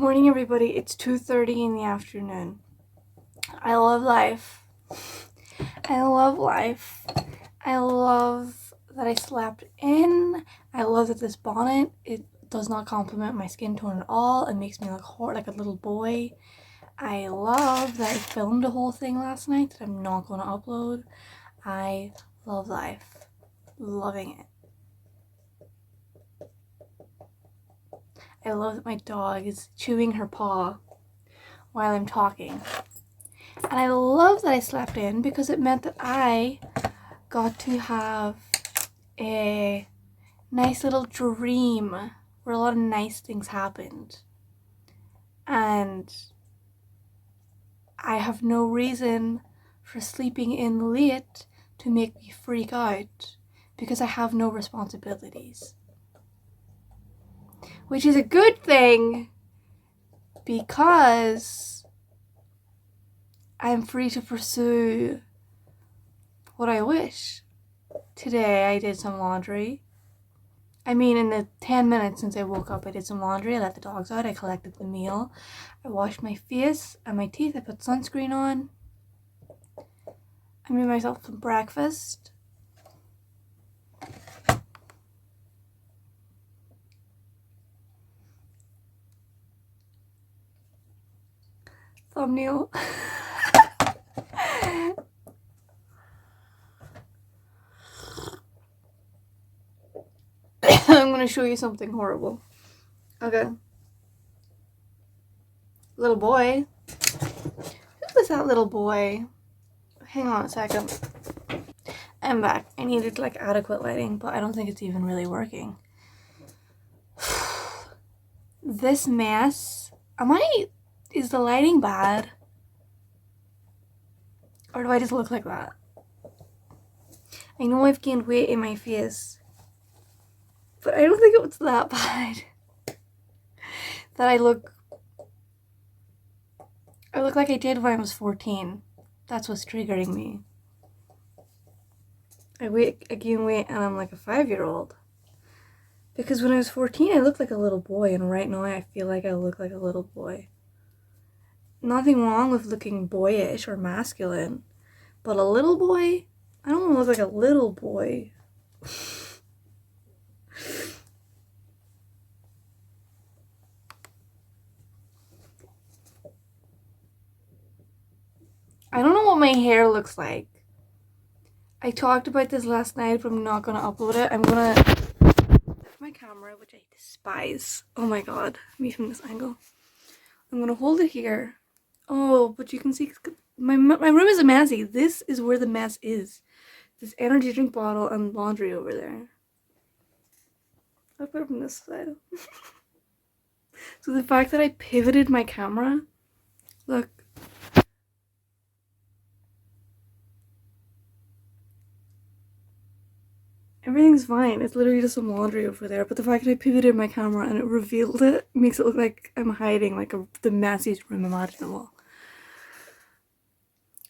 morning, everybody. It's 2:30 in the afternoon. I love life. I love life. I love that I slept in. I love that this bonnet, it does not complement my skin tone at all. It makes me look like a little boy. I love that I filmed the whole thing last night that I'm not going to upload. I love life. Loving it. I love that my dog is chewing her paw while I'm talking. And I love that I slept in because it meant that I got to have a nice little dream where a lot of nice things happened. And I have no reason for sleeping in late to make me freak out because I have no responsibilities. Which is a good thing because I'm free to pursue what I wish. Today I did some laundry. I mean, in the 10 minutes since I woke up, I did some laundry. I let the dogs out. I collected the meal. I washed my face and my teeth. I put sunscreen on. I made myself some breakfast. Thumbnail. I'm going to show you something horrible. Okay. Little boy. Who was that little boy? Hang on a second. I'm back. I needed like adequate lighting, but I don't think it's even really working. This mess. Is the lighting bad? Or do I just look like that? I know I've gained weight in my face, but I don't think it was that bad. That I look like I did when I was 14. That's what's triggering me. I gain weight and I'm like a 5-year-old. Because when I was 14, I looked like a little boy, and right now I feel like I look like a little boy. Nothing wrong with looking boyish or masculine, but a little boy? I don't want to look like a little boy. I don't know what my hair looks like. I talked about this last night, but I'm not going to upload it. I'm going to lift my camera, which I despise. Oh my god, me from this angle. I'm going to hold it here. Oh, but you can see my room is a messy. This is where the mess is. This energy drink bottle and laundry over there. I'll put it from this side. So the fact that I pivoted my camera, look. Everything's fine. It's literally just some laundry over there. But the fact that I pivoted my camera and it revealed it makes it look like I'm hiding like the messiest room imaginable.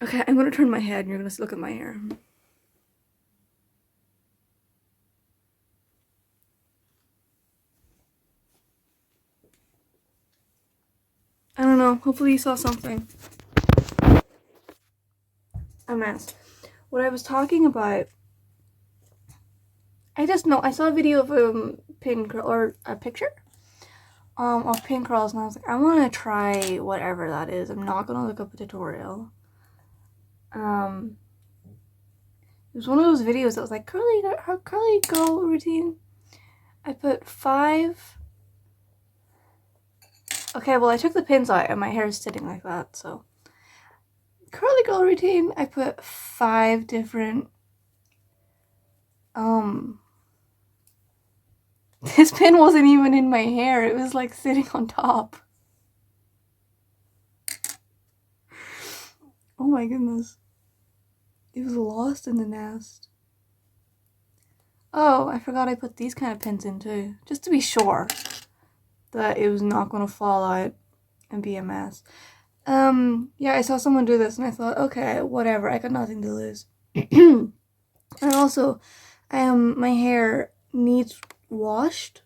Okay, I'm gonna turn my head and you're gonna look at my hair. I don't know. Hopefully you saw something. A mess. What I was talking about, I just know I saw a video of pin curl or a picture of pin curls, and I was like, I want to try whatever that is. I'm not gonna look up a tutorial. It was one of those videos that was like curly girl routine. I put 5. Okay, well I took the pins out and my hair is sitting like that, so curly girl routine. I put 5 different this pin wasn't even in my hair. It was like sitting on top. Oh my goodness. It was lost in the nest. Oh, I forgot I put these kind of pins in too, just to be sure that it was not going to fall out and be a mess. Yeah, I saw someone do this and I thought, okay, whatever, I got nothing to lose. And also, my hair needs washed.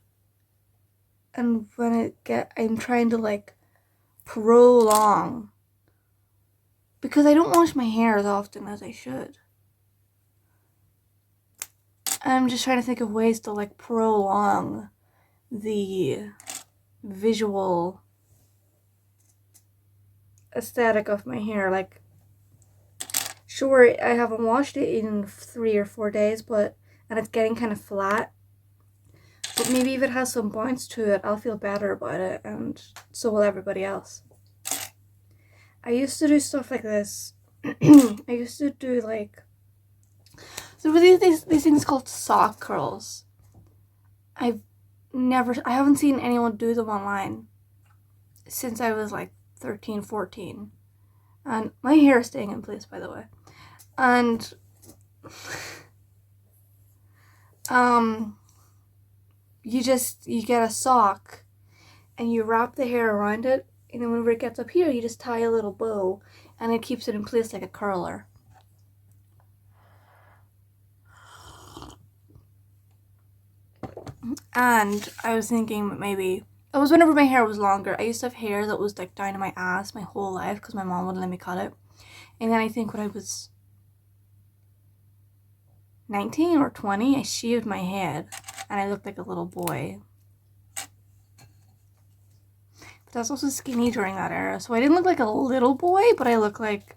and when I'm trying to like prolong, because I don't wash my hair as often as I should. I'm just trying to think of ways to like prolong the visual aesthetic of my hair. Like, sure, I haven't washed it in 3 or 4 days, and it's getting kind of flat. But maybe if it has some bounce to it, I'll feel better about it, and so will everybody else. I used to do stuff like this. I used to do like, there were these things called sock curls. I haven't seen anyone do them online since I was like 13, 14. And my hair is staying in place, by the way. And you get a sock and you wrap the hair around it, and then whenever it gets up here, you just tie a little bow and it keeps it in place like a curler. And I was thinking maybe, it was whenever my hair was longer. I used to have hair that was like down to my ass my whole life because my mom wouldn't let me cut it. And then I think when I was 19 or 20, I shaved my head and I looked like a little boy. But I was also skinny during that era, so I didn't look like a little boy, but I looked like,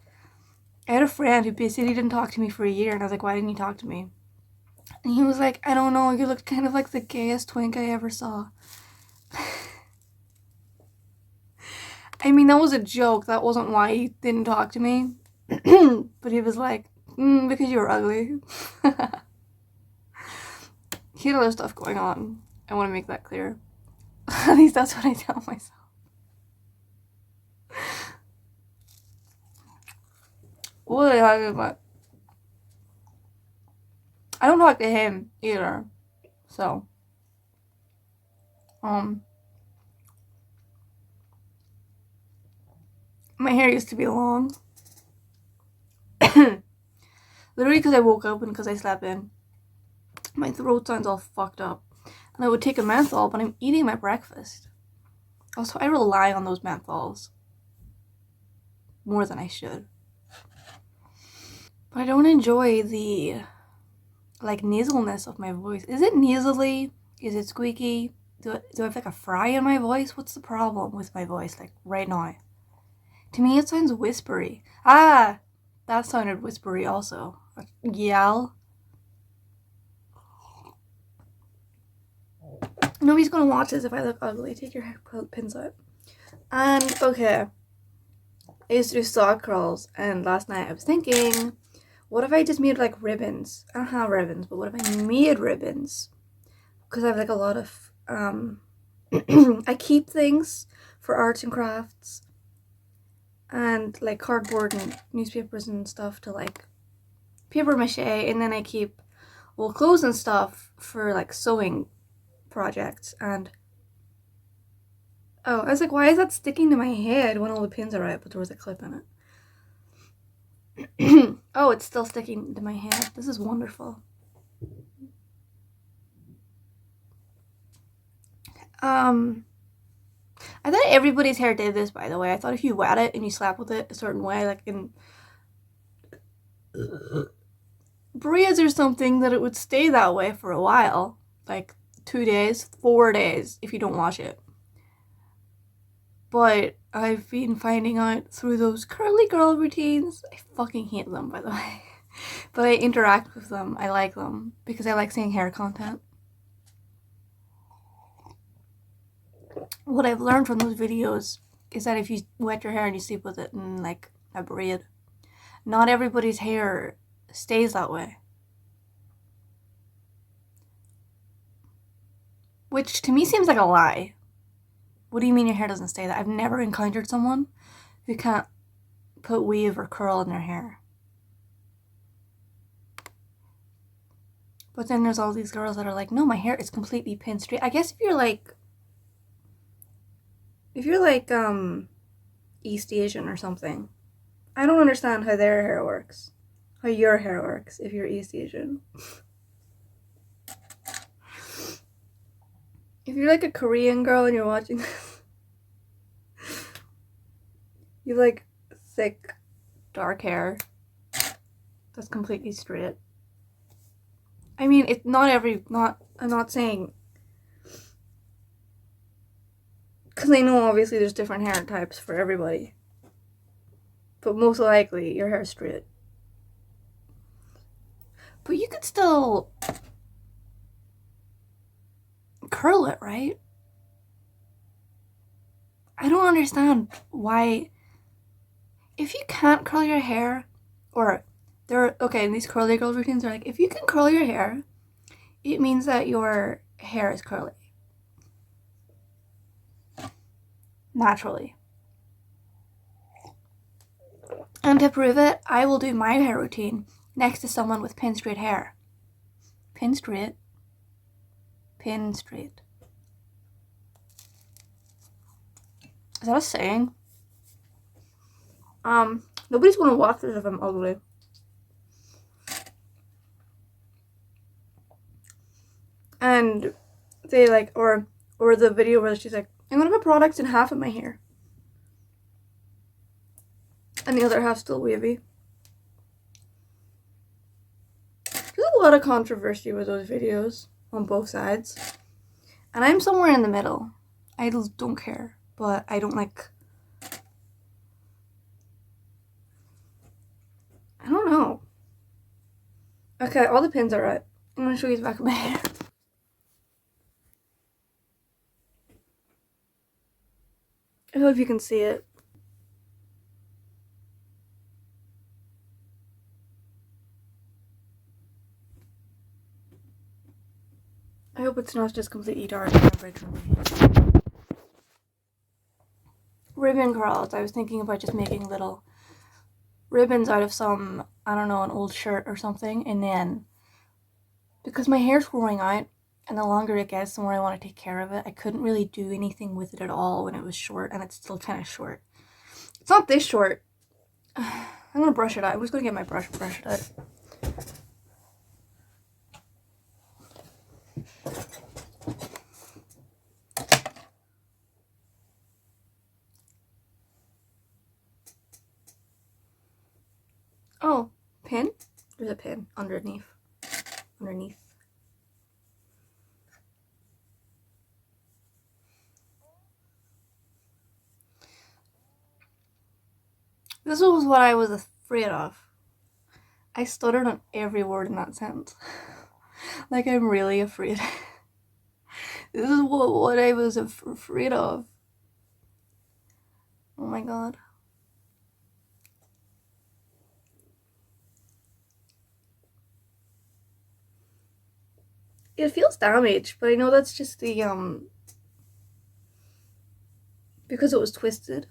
I had a friend who basically didn't talk to me for a year, and I was like, why didn't you talk to me? And he was like, I don't know, you looked kind of like the gayest twink I ever saw. I mean, that was a joke. That wasn't why he didn't talk to me. But he was like, because you were ugly. He had other stuff going on. I want to make that clear. At least that's what I tell myself. What are they talking about? I don't talk to him either. So, my hair used to be long. Literally because I woke up and because I slept in. My throat sounds all fucked up. And I would take a menthol, but I'm eating my breakfast. Also, I rely on those menthols more than I should. But I don't enjoy the, like, nasalness of my voice. Is it nasally? Is it squeaky? Do I have, like, a fry in my voice? What's the problem with my voice, like, right now? To me, it sounds whispery. Ah! That sounded whispery also. A yell. Nobody's gonna watch this if I look ugly. Take your pins out. And, okay. I used to do sock curls, and last night I was thinking, what if I just made, like, ribbons? I don't have ribbons, but what if I made ribbons? Because I have, like, a lot of, I keep things for arts and crafts, and, like, cardboard and newspapers and stuff to, like, paper mache, and then I keep, well, clothes and stuff for, like, sewing projects. And oh, I was like, why is that sticking to my head when all the pins are out, but there was a clip in it? Oh, it's still sticking to my head. This is wonderful. I thought everybody's hair did this, by the way. I thought if you wet it and you slap with it a certain way, like in braids or something, that it would stay that way for a while. Like 2 days, 4 days if you don't wash it. But I've been finding out through those curly girl routines, I fucking hate them, by the way. But I interact with them. I like them because I like seeing hair content. What I've learned from those videos is that if you wet your hair and you sleep with it in like a braid, not everybody's hair stays that way. Which to me seems like a lie. What do you mean your hair doesn't stay that? I've never encountered someone who can't put weave or curl in their hair. But then there's all these girls that are like, no, my hair is completely pin straight. I guess if you're like East Asian or something. I don't understand how their hair works. How your hair works if you're East Asian. If you're like a Korean girl and you're watching this, you like thick, dark hair that's completely straight. I mean, it's not I'm not saying, because I know obviously there's different hair types for everybody, but most likely your hair's straight. But you could still curl it, right? I don't understand why, if you can't curl your hair, or okay, in these curly girl routines are like, if you can curl your hair, it means that your hair is curly. Naturally. And to prove it, I will do my hair routine next to someone with pin straight hair. Pin straight. Pin straight. Is that a saying? Nobody's gonna watch this if I'm ugly. And they like, or the video where she's like, I'm gonna put products in half of my hair, and the other half still wavy. There's a lot of controversy with those videos on both sides, and I'm somewhere in the middle. I don't care, but I don't like, I don't know. Okay, all the pins are right. I'm gonna show you the back of my hair. I hope you can see it. I hope it's not just completely dark originally. Ribbon curls. I was thinking about just making little ribbons out of some, I don't know, an old shirt or something, and then, because my hair's growing out, and the longer it gets, the more I want to take care of it. I couldn't really do anything with it at all when it was short, and it's still kind of short. It's not this short. I'm gonna brush it out. I'm just gonna get my brush and brush it out. Oh, pin? There's a pin underneath. This was what I was afraid of. I stuttered on every word in that sentence. Like, I'm really afraid. This is what I was afraid of. Oh my god. It feels damaged, but I know that's just the, because it was twisted.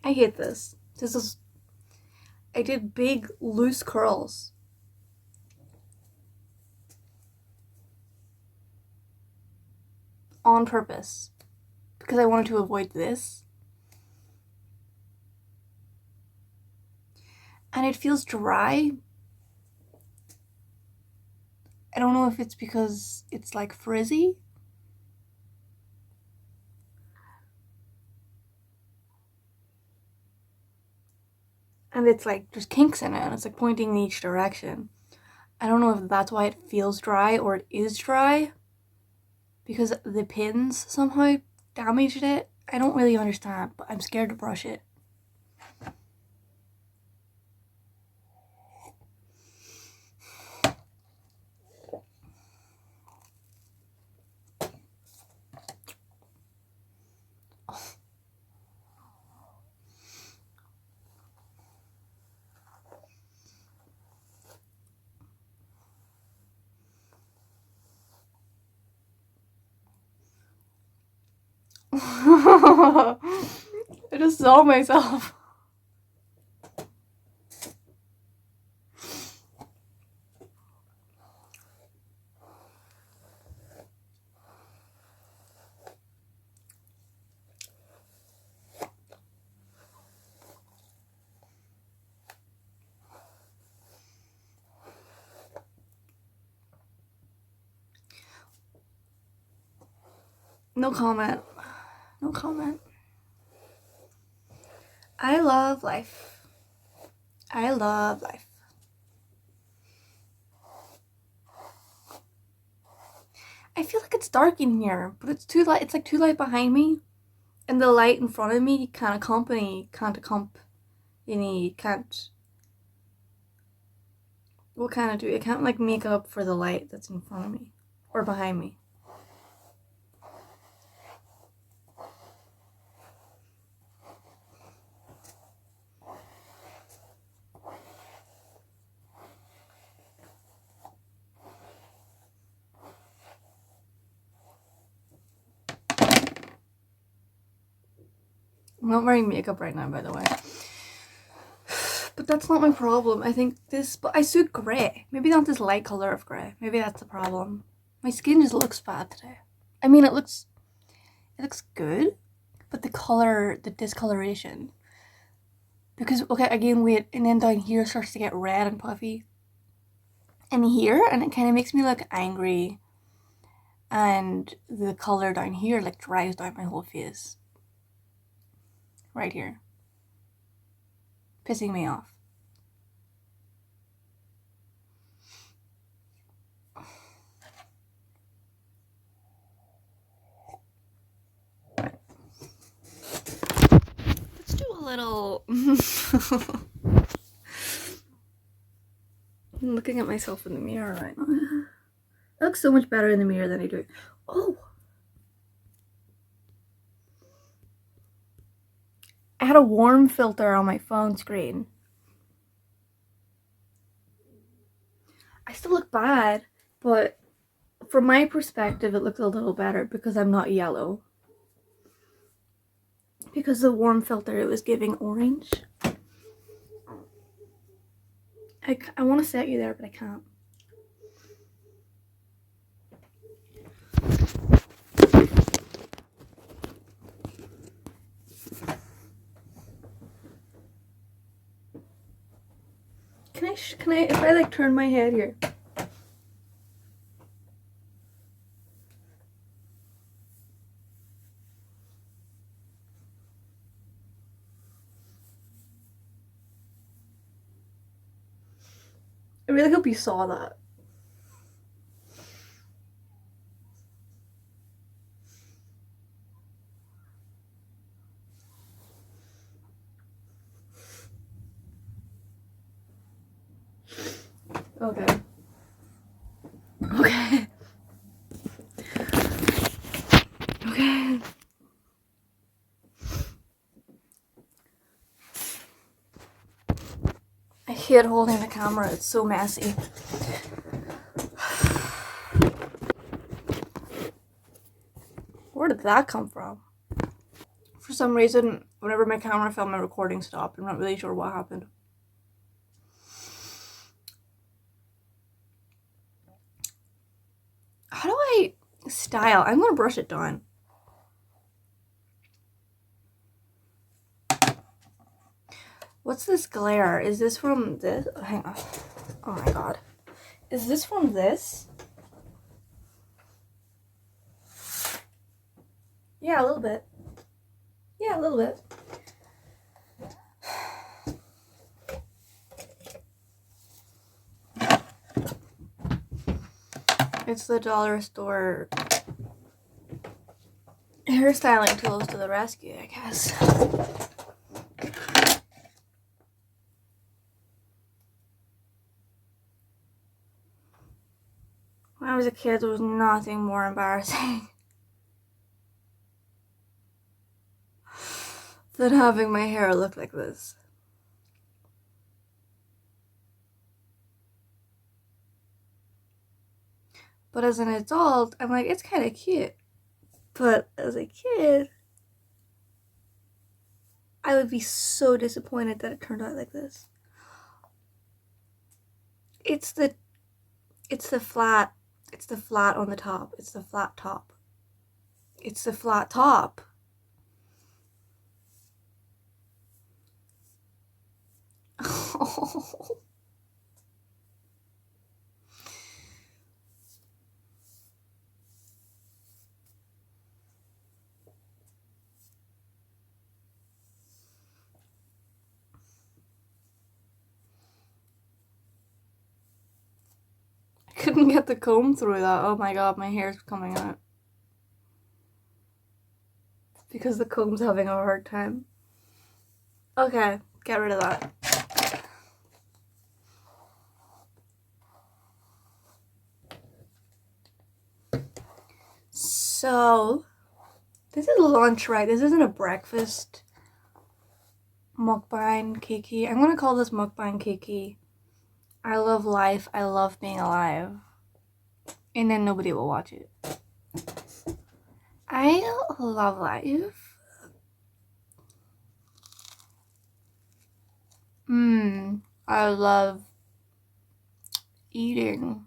I hate this. I did big, loose curls. On purpose. Because I wanted to avoid this. And it feels dry. I don't know if it's because it's like frizzy. And it's like, there's kinks in it, and it's like pointing in each direction. I don't know if that's why it feels dry or it is dry, because the pins somehow damaged it. I don't really understand, but I'm scared to brush it. I just saw myself. No comment. No comment. I love life. I love life. I feel like it's dark in here, but it's too light. It's like too light behind me, and the light in front of me can't. What can it do? It can't like make up for the light that's in front of me or behind me. I'm not wearing makeup right now, by the way. But that's not my problem. I think but I suit grey. Maybe not this light color of grey. Maybe that's the problem. My skin just looks bad today. I mean, it looks good, but the color, the discoloration. Because, okay, again, wait, and then down here starts to get red and puffy. And here, and it kind of makes me look angry. And the color down here, like, dries down my whole face. Right here. Pissing me off. Let's do a little... I'm looking at myself in the mirror right now. I look so much better in the mirror than I do. Oh! I had a warm filter on my phone screen. I still look bad, but from my perspective, it looks a little better because I'm not yellow. Because the warm filter, it was giving orange. I want to set you there, but I can't. Can I, if I like turn my head here? I really hope you saw that. Okay. Okay. Okay. I hate holding the camera, it's so messy. Where did that come from? For some reason, whenever my camera fell, my recording stopped. I'm not really sure what happened. How do I style? I'm gonna brush it down. What's this glare? Is this from this? Oh, hang on. Oh my god. Is this from this? Yeah, a little bit. Yeah, a little bit. It's the dollar store hairstyling tools to the rescue, I guess. When I was a kid, there was nothing more embarrassing than having my hair look like this. But as an adult, I'm like, it's kind of cute. But as a kid, I would be so disappointed that it turned out like this. It's the flat on the top. It's the flat top. It's the flat top. couldn't get the comb through that. Oh my god, my hair's coming out. Because the comb's having a hard time. Okay, get rid of that. So, this is lunch, right? This isn't a breakfast. MUKBANG KIKI. I'm gonna call this MUKBANG KIKI. I love life. I love being alive. And then nobody will watch it. I love life. I love eating.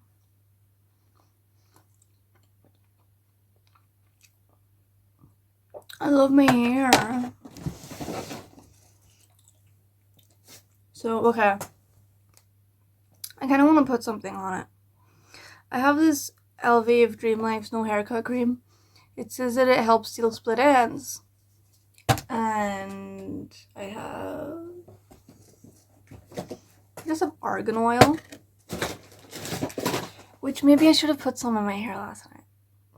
I love my hair. So, okay. I kind of want to put something on it. I have this LV of Dream Life's No Haircut Cream. It says that it helps heal split ends. And I have some argan oil. Which maybe I should have put some in my hair last night.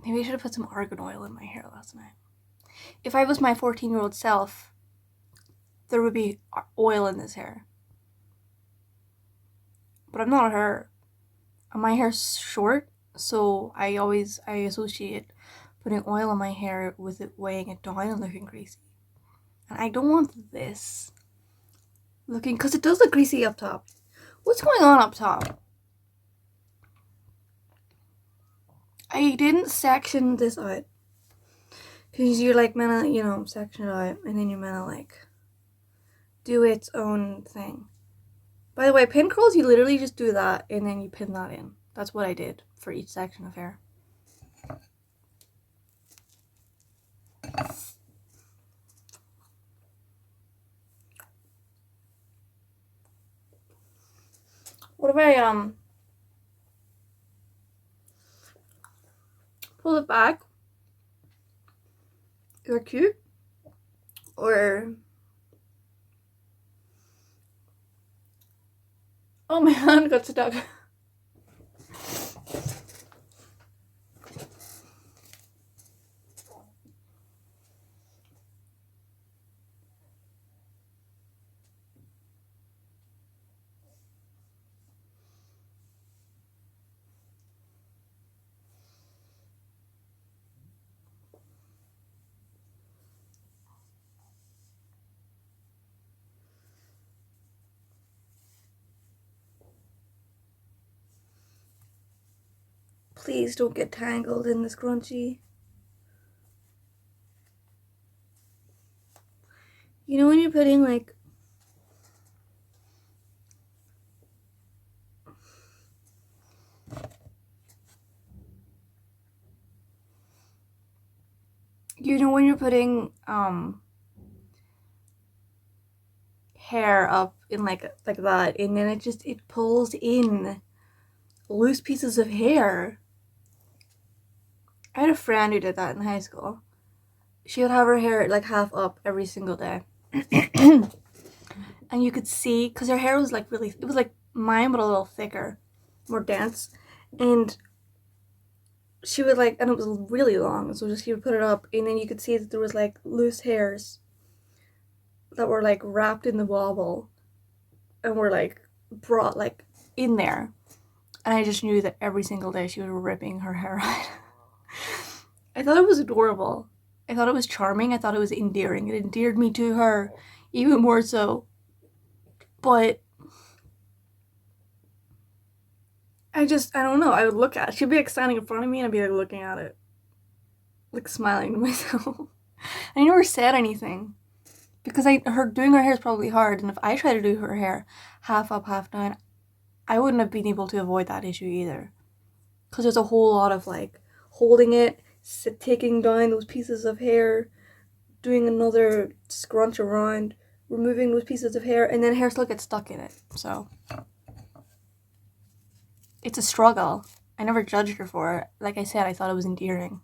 Maybe I should have put some argan oil in my hair last night. If I was my 14-year-old self, there would be oil in this hair. But I'm not her. My hair's short, so I associate putting oil in my hair with it weighing it down and looking greasy. And I don't want this looking, because it does look greasy up top. What's going on up top? I didn't section this out. Because you're like meant to, you know, section it out, and then you're meant to like do its own thing. By the way, pin curls, you literally just do that and then you pin that in. That's what I did for each section of hair. What if I pull it back? Is that cute? Or oh, my hand got stuck. Please don't get tangled in the scrunchie. You know when you're putting like hair up in like that, and then it pulls in loose pieces of hair. I had a friend who did that in high school. She would have her hair like half up every single day. And you could see, because her hair was like really, it was like mine but a little thicker, more dense, and she would like, and it was really long, so she would put it up, and then you could see that there was like loose hairs that were like wrapped in the wobble and were like brought like in there. And I just knew that every single day she was ripping her hair out. I thought it was adorable. I thought it was charming. I thought it was endearing. It endeared me to her even more so. But I don't know. I would look at it. She'd be like standing in front of me and I'd be like looking at it. Like smiling to myself. I never said anything. Because doing her hair is probably hard. And if I try to do her hair half up, half down, I wouldn't have been able to avoid that issue either. Because there's a whole lot of like holding it, taking down those pieces of hair, doing another scrunch around, removing those pieces of hair, and then hair still gets stuck in it. So it's a struggle. I never judged her for it. Like I said, I thought it was endearing.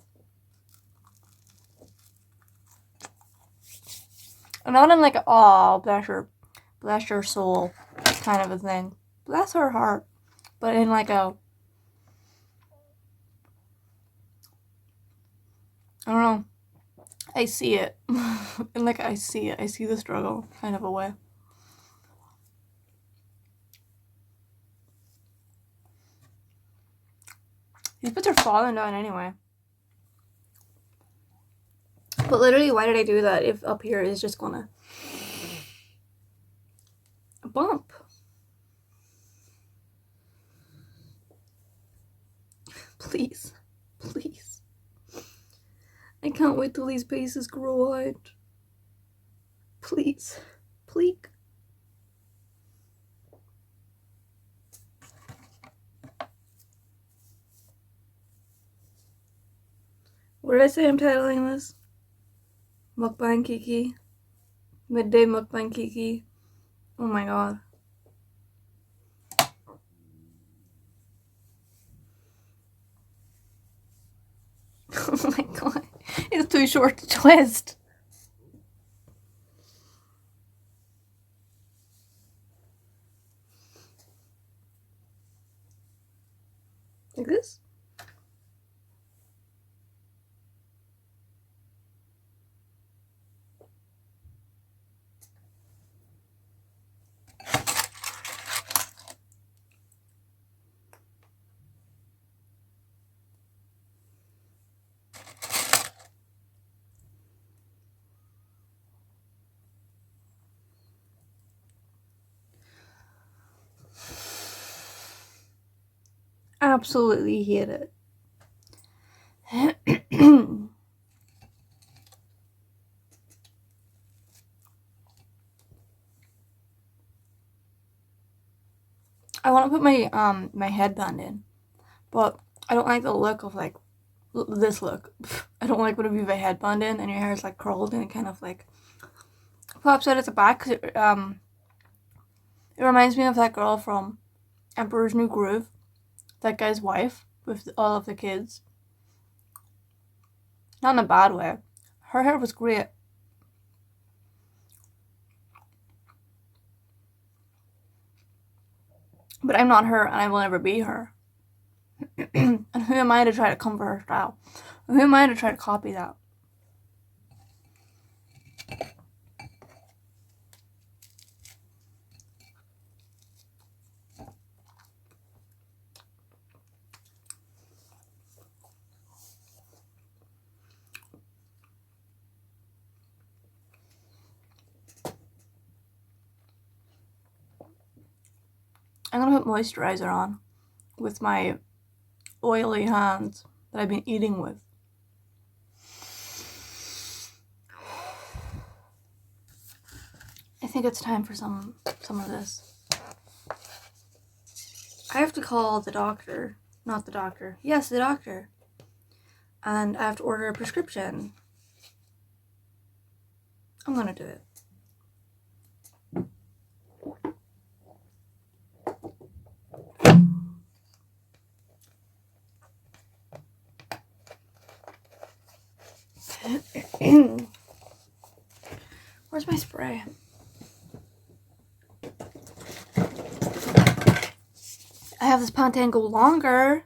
And not in like, oh, bless her soul kind of a thing. Bless her heart. But in like a, I don't know. I see it. And like I see it. I see the struggle kind of a way. These bits are falling down anyway. But literally, why did I do that if up here is just gonna bump? Please. Please. I can't wait till these pieces grow out. Please. Please. What did I say I'm titling this? Mukbang Kiki. Midday Mukbang Kiki. Oh my god. Oh my god. It's too short to twist. Like this? Absolutely hate it. I want to put my my headband in, but I don't like the look of like this look. I don't like when you have a headband in and your hair is like curled and it kind of like pops out at the back. Cause it reminds me of that girl from Emperor's New Groove, that guy's wife with all of the kids. Not in a bad way. Her hair was great. But I'm not her and I will never be her. And who am I to try to come for her style? Who am I to try to copy that? I'm gonna put moisturizer on with my oily hands that I've been eating with. I think it's time for some of this. I have to call the doctor. Not the doctor. Yes, the doctor. And I have to order a prescription. I'm gonna do it. Where's my spray? I have this Pantene Go Longer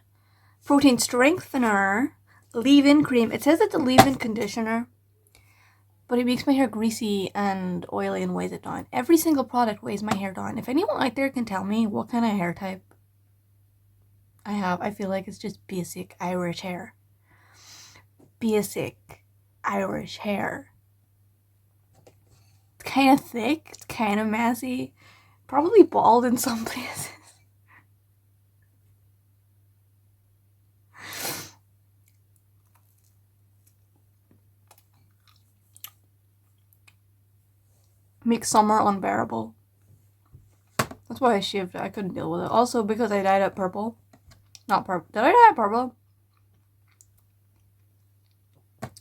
protein strengthener leave-in cream. It says it's a leave-in conditioner, but it makes my hair greasy and oily and weighs it down. Every single product weighs my hair down. If anyone out there can tell me what kind of hair type I have, I feel like it's just basic Irish hair. Basic Irish hair. It's kind of thick, it's kind of messy, probably bald in some places. Makes summer unbearable. That's why I shaved it. I couldn't deal with it. Also because I dyed it purple. Not purple. Did I dye it purple?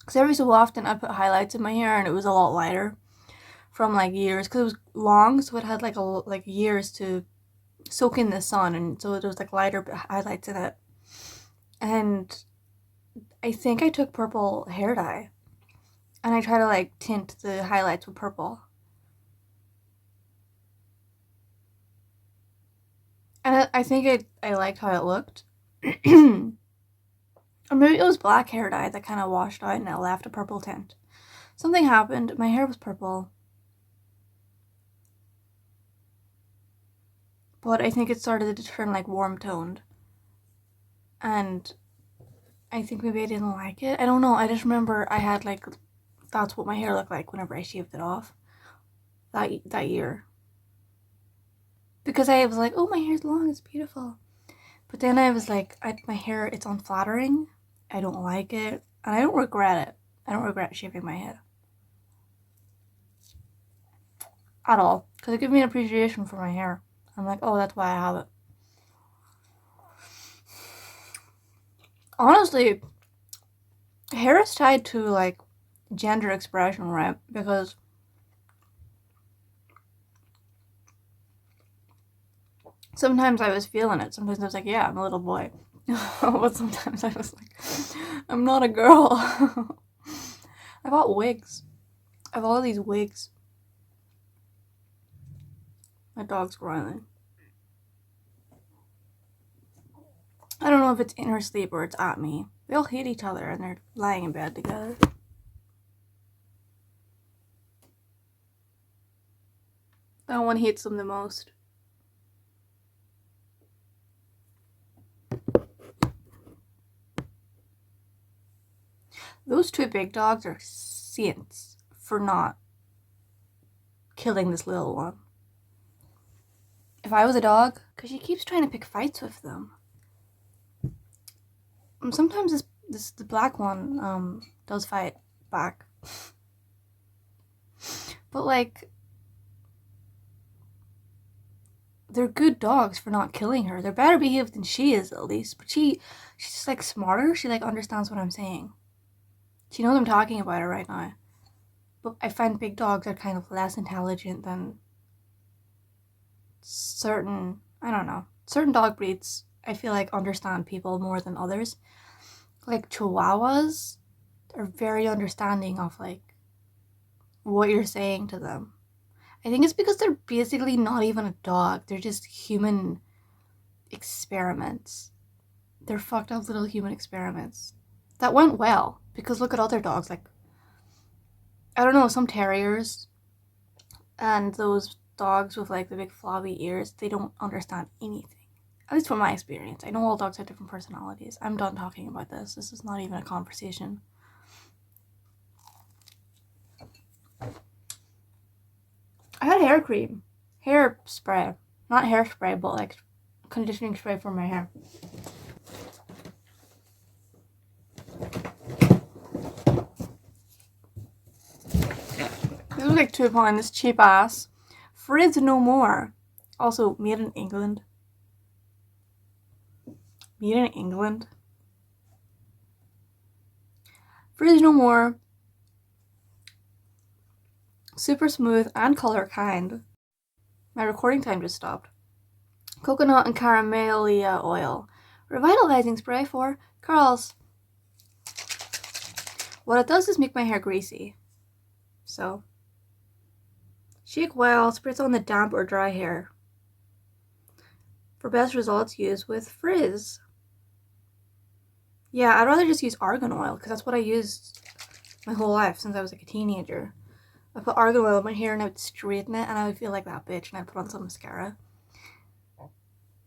Because every so often I put highlights in my hair and it was a lot lighter from like years. Because it was long, so it had like years to soak in the sun, and so it was like lighter highlights in it. And I think I took purple hair dye and I try to like tint the highlights with purple. And I think I liked how it looked. Or maybe it was black hair dye that kind of washed out and it left a purple tint. Something happened. My hair was purple. But I think it started to turn like warm toned. And I think maybe I didn't like it. I don't know. I just remember I had like, that's what my hair looked like whenever I shaved it off that year. Because I was like, oh, my hair's long, it's beautiful. But then I was like, my hair, it's unflattering. I don't like it. And I don't regret it. I don't regret shaving my head. At all. Because it gives me an appreciation for my hair. I'm like, oh, that's why I have it. Honestly, hair is tied to like gender expression, right? Because sometimes I was feeling it. Sometimes I was like, yeah, I'm a little boy. But sometimes I was like, I'm not a girl. I bought wigs. I have all these wigs. My dog's growling. I don't know if it's in her sleep or it's at me. They all hate each other and they're lying in bed together. That one hates them the most. Those two big dogs are saints for not killing this little one. If I was a dog, because she keeps trying to pick fights with them. Sometimes the black one does fight back. But like, they're good dogs for not killing her. They're better behaved than she is, at least. But she's just like smarter. She like understands what I'm saying. She knows I'm talking about her right now. But I find big dogs are kind of less intelligent than certain, I don't know, certain dog breeds. I feel like understand people more than others. Like Chihuahuas are very understanding of like what you're saying to them. I think it's because they're basically not even a dog. They're just human experiments. They're fucked up little human experiments. That went well, because look at other dogs, like, I don't know, some terriers and those dogs with like the big floppy ears, they don't understand anything. At least from my experience. I know all dogs have different personalities. I'm done talking about this. This is not even a conversation. I had hair cream. Hair spray. Not hairspray, but like conditioning spray for my hair. This was like £2, this cheap ass. Frizz no more. Also, made in England. Made in England. Frizz no more. Super smooth and color kind. My recording time just stopped. Coconut and caramellia oil. Revitalizing spray for curls. What it does is make my hair greasy. So, shake well, spritz on the damp or dry hair. For best results, use with frizz. Yeah, I'd rather just use argan oil because that's what I used my whole life since I was like a teenager. I put argan oil in my hair and I would straighten it and I would feel like that bitch and I'd put on some mascara.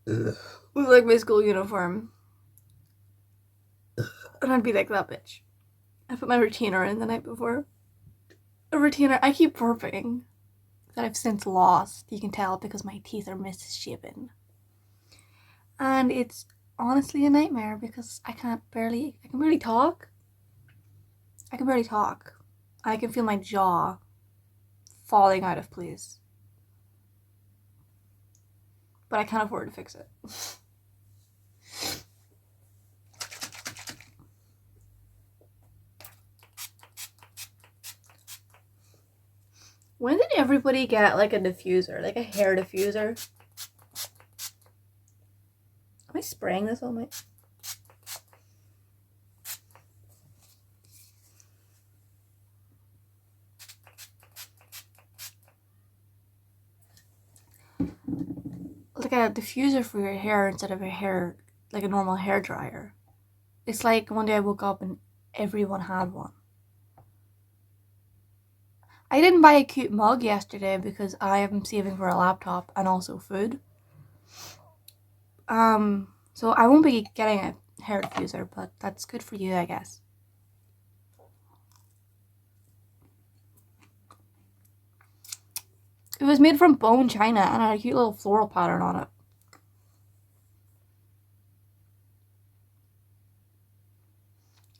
Ugh. With like my school uniform. And I'd be like that bitch. I put my retainer in the night before. A retainer, I keep burping. That I've since lost. You can tell because my teeth are misshapen. And it's honestly a nightmare because I can barely talk. I can barely talk. I can feel my jaw falling out of place. But I can't afford to fix it. When did everybody get like a diffuser? Like a hair diffuser? Am I spraying this on my... Like a diffuser for your hair instead of a hair, like a normal hair dryer. It's like one day I woke up and everyone had one. I didn't buy a cute mug yesterday because I am saving for a laptop and also food. So I won't be getting a hair diffuser, but that's good for you, I guess. It was made from bone china and had a cute little floral pattern on it.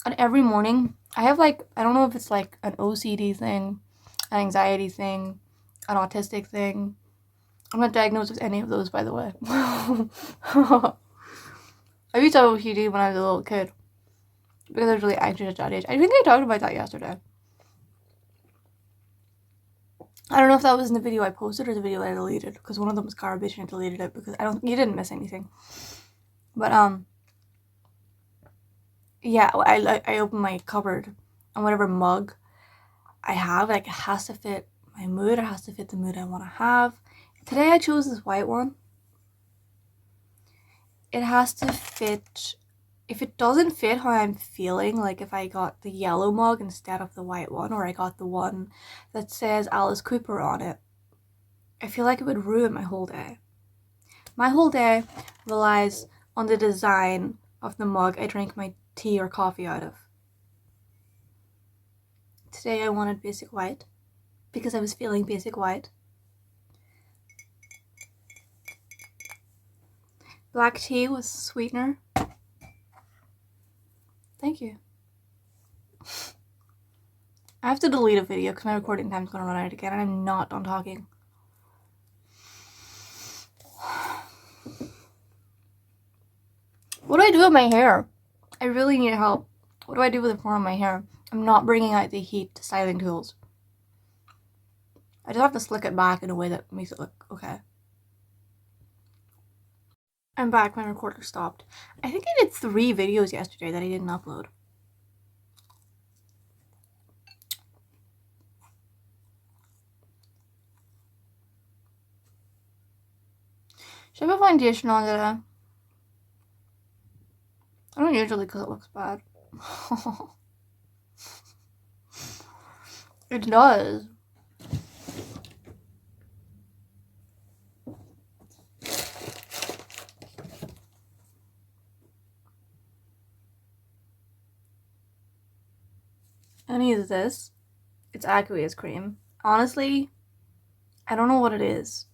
And every morning, I have like, I don't know if it's like an OCD thing, an anxiety thing, an autistic thing. I'm not diagnosed with any of those, by the way. I used to have OCD when I was a little kid because I was really anxious at that age. I think I talked about that yesterday. I don't know if that was in the video I posted or the video I deleted, because one of them was garbage and I deleted it because you didn't miss anything. But yeah, I opened my cupboard and whatever mug I have, like, it has to fit my mood. It has to fit the mood I want to have. Today I chose this white one. It has to fit. If it doesn't fit how I'm feeling, like if I got the yellow mug instead of the white one, or I got the one that says Alice Cooper on it, I feel like it would ruin my whole day. My whole day relies on the design of the mug I drink my tea or coffee out of. Today I wanted basic white because I was feeling basic white. Black tea with sweetener. Thank you. I have to delete a video because my recording time's going to run out again and I'm not done talking. What do I do with my hair? I really need help. What do I do with the form of my hair? I'm not bringing out the heat styling tools. I just have to slick it back in a way that makes it look okay. I'm back. My recorder stopped. I think I did 3 videos yesterday that I didn't upload. Should I put foundation on today? I don't usually because it looks bad. It does. I need this. It's aqueous cream. Honestly, I don't know what it is.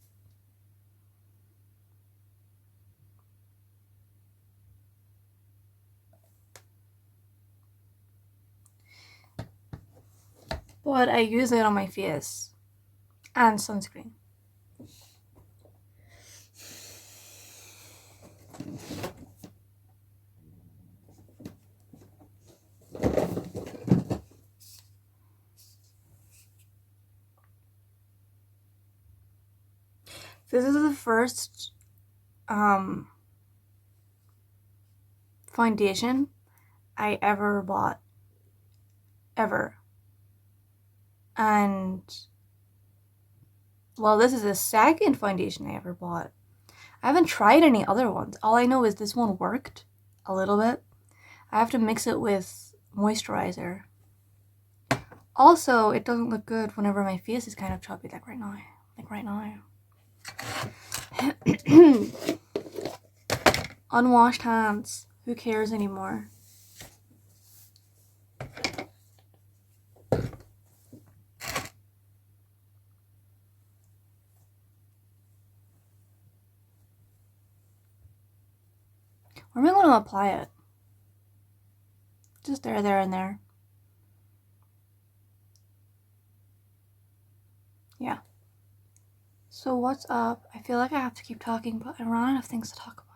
But I use it on my face and sunscreen. This is the first foundation I ever bought. Ever. And, well, this is the second foundation I ever bought. I haven't tried any other ones. All I know is this one worked a little bit. I have to mix it with moisturizer. Also, it doesn't look good whenever my face is kind of chubby, like right now. Unwashed hands. Who cares anymore? Where am I going to apply it? Just there, and there. Yeah. So what's up? I feel like I have to keep talking, but I run out of things to talk about.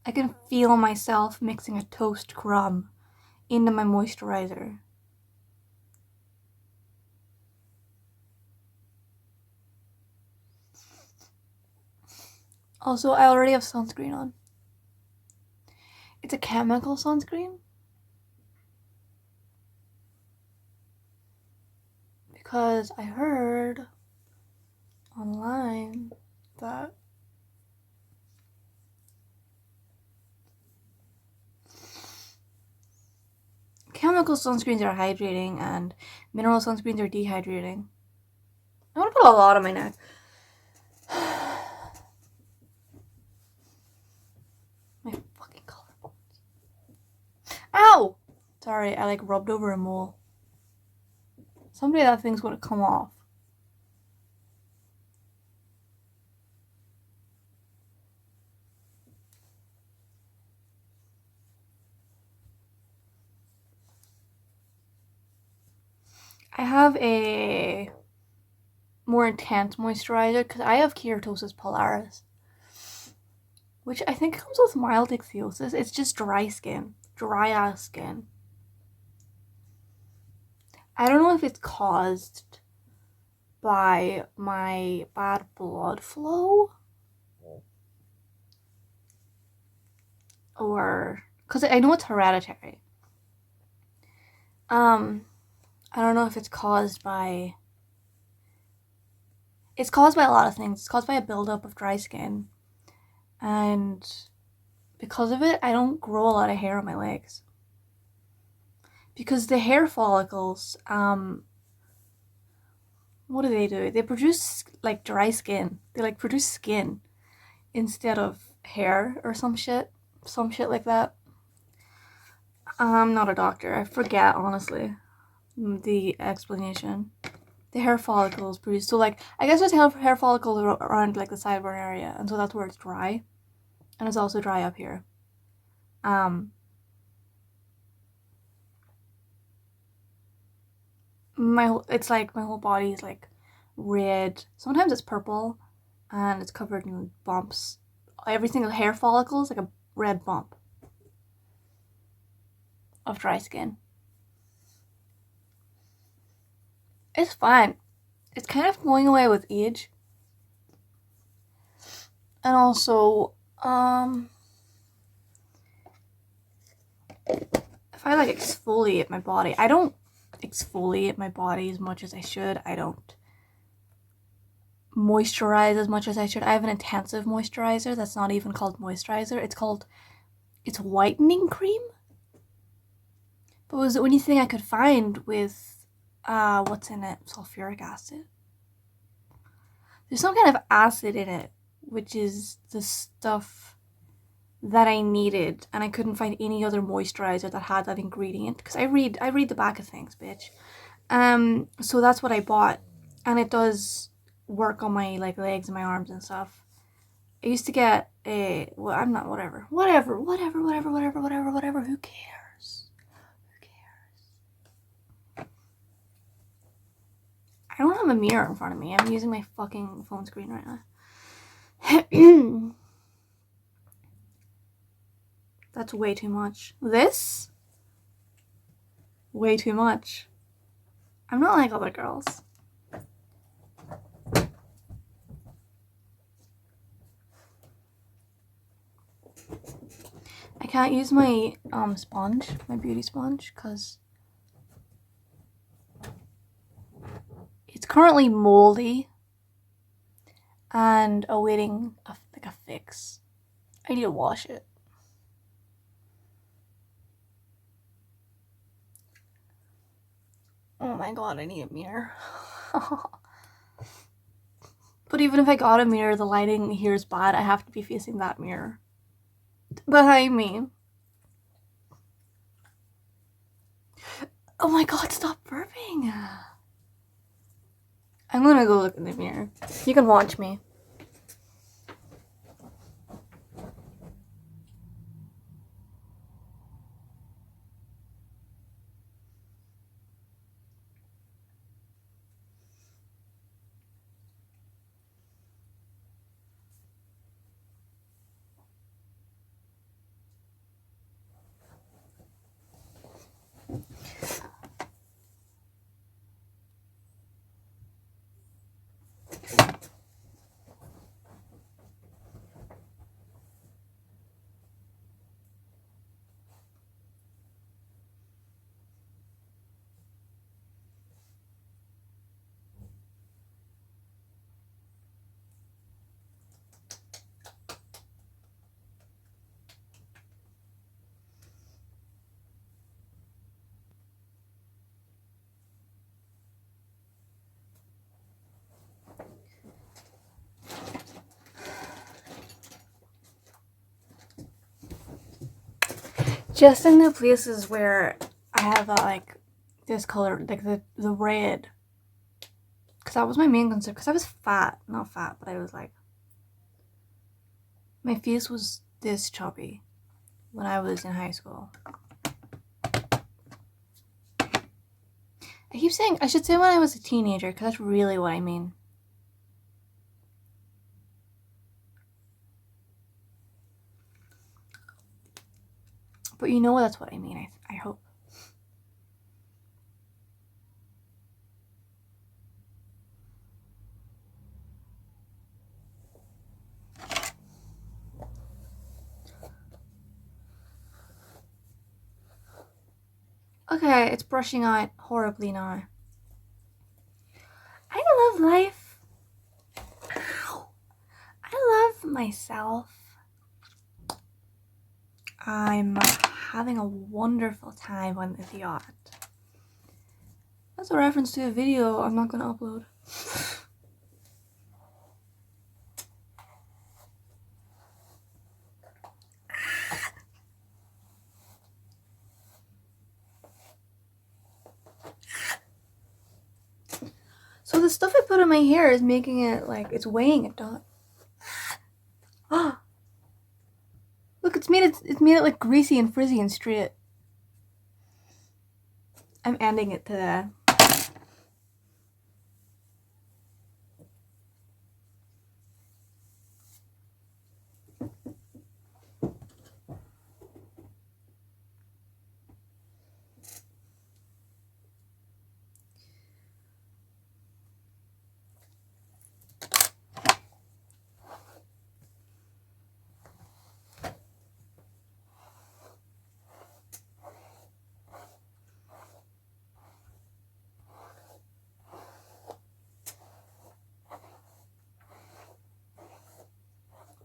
I can feel myself mixing a toast crumb into my moisturizer. Also, I already have sunscreen on. It's a chemical sunscreen. Because I heard online that chemical sunscreens are hydrating and mineral sunscreens are dehydrating. I want to put a lot on my neck. My fucking collarbones. Ow! Sorry, I like rubbed over a mole. Someday that thing's gonna come off. I have a more intense moisturizer because I have keratosis pilaris, which I think comes with mild ichthyosis. It's just dry skin, dry ass skin. I don't know if it's caused by my bad blood flow or because I know it's hereditary. I don't know if it's caused by a lot of things. It's caused by a buildup of dry skin, and because of it, I don't grow a lot of hair on my legs. Because the hair follicles, what do? They produce like dry skin. They like produce skin instead of hair or some shit like that. I'm not a doctor. I forget, honestly, the explanation. The hair follicles produce, so like, I guess there's hair follicles around like the sideburn area, and so that's where it's dry, and it's also dry up here. It's like my whole body is like red. Sometimes it's purple, and it's covered in bumps. Every single hair follicle is like a red bump of dry skin. It's fine. It's kind of going away with age. And also, if I like exfoliate my body, I don't exfoliate my body as much as I should. I don't moisturize as much as I should. I have an intensive moisturizer that's not even called moisturizer. It's whitening cream. But it was the only thing I could find with what's in it? Sulfuric acid. There's some kind of acid in it, which is the stuff that I needed, and I couldn't find any other moisturizer that had that ingredient because I read the back of things, bitch. So that's what I bought, and it does work on my like legs and my arms and stuff. I used to get a whatever. Who cares? I don't have a mirror in front of me. I'm using my fucking phone screen right now. That's way too much. This? Way too much. I'm not like other girls. I can't use my sponge, my beauty sponge, because it's currently moldy and awaiting a fix. I need to wash it. Oh my god, I need a mirror. But even if I got a mirror, the lighting here is bad. I have to be facing that mirror behind me. Oh my god, stop burping. I'm gonna go look in the mirror. You can watch me. just in the places where I have like this color, like the red, because that was my main concern, because I was fat, not fat, but I was like, my face was this chubby when I was in high school. I keep saying, I should say when I was a teenager, because that's really what I mean. But you know that's what I mean, I hope. Okay, it's brushing out horribly now. I love life. Ow. I love myself. I'm having a wonderful time on the yacht. That's a reference to a video I'm not going to upload. So the stuff I put in my hair is making it like, it's weighing it down. Ah, look, it's made it like greasy and frizzy and straight. I'm ending it today.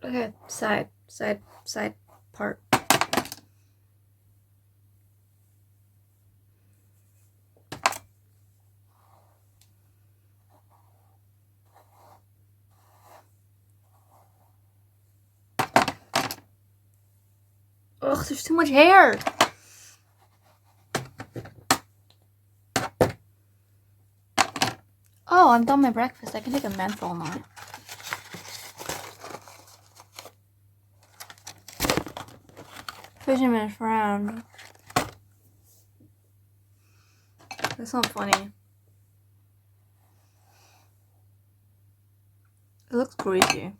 Okay, side part. Ugh, there's too much hair. Oh, I'm done my breakfast. I can take a menthol now. Fisherman frowned. That's not funny. It looks greasy.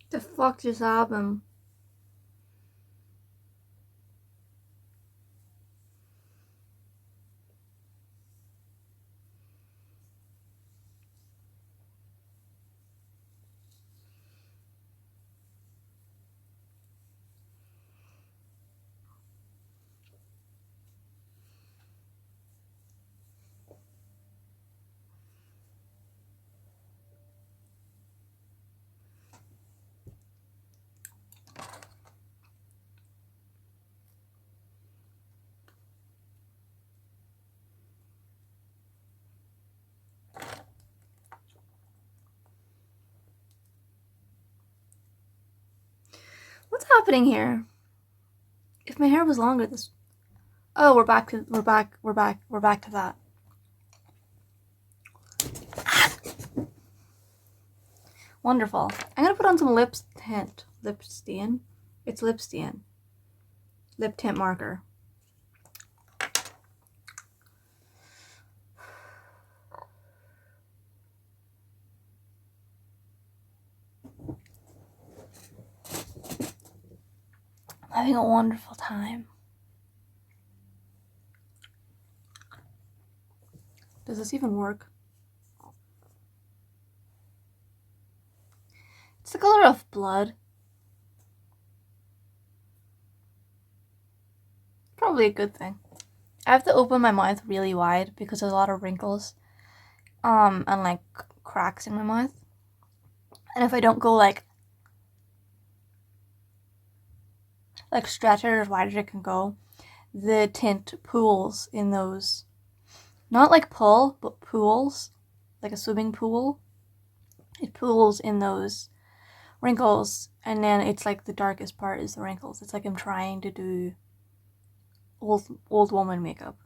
The fuck just happened? What's happening here? If my hair was longer, this. Oh, we're back to that. Wonderful. I'm gonna put on some lip tint. Lip stain. It's lip stain. Lip tint marker. I'm having a wonderful time. Does this even work? It's the color of blood. Probably a good thing. I have to open my mouth really wide because there's a lot of wrinkles and like cracks in my mouth. And if I don't go like stretch it as wide as it can go, the tint pools in those. Not like pull, but pools, like a swimming pool. It pools in those wrinkles, and then it's like the darkest part is the wrinkles. It's like I'm trying to do old woman makeup.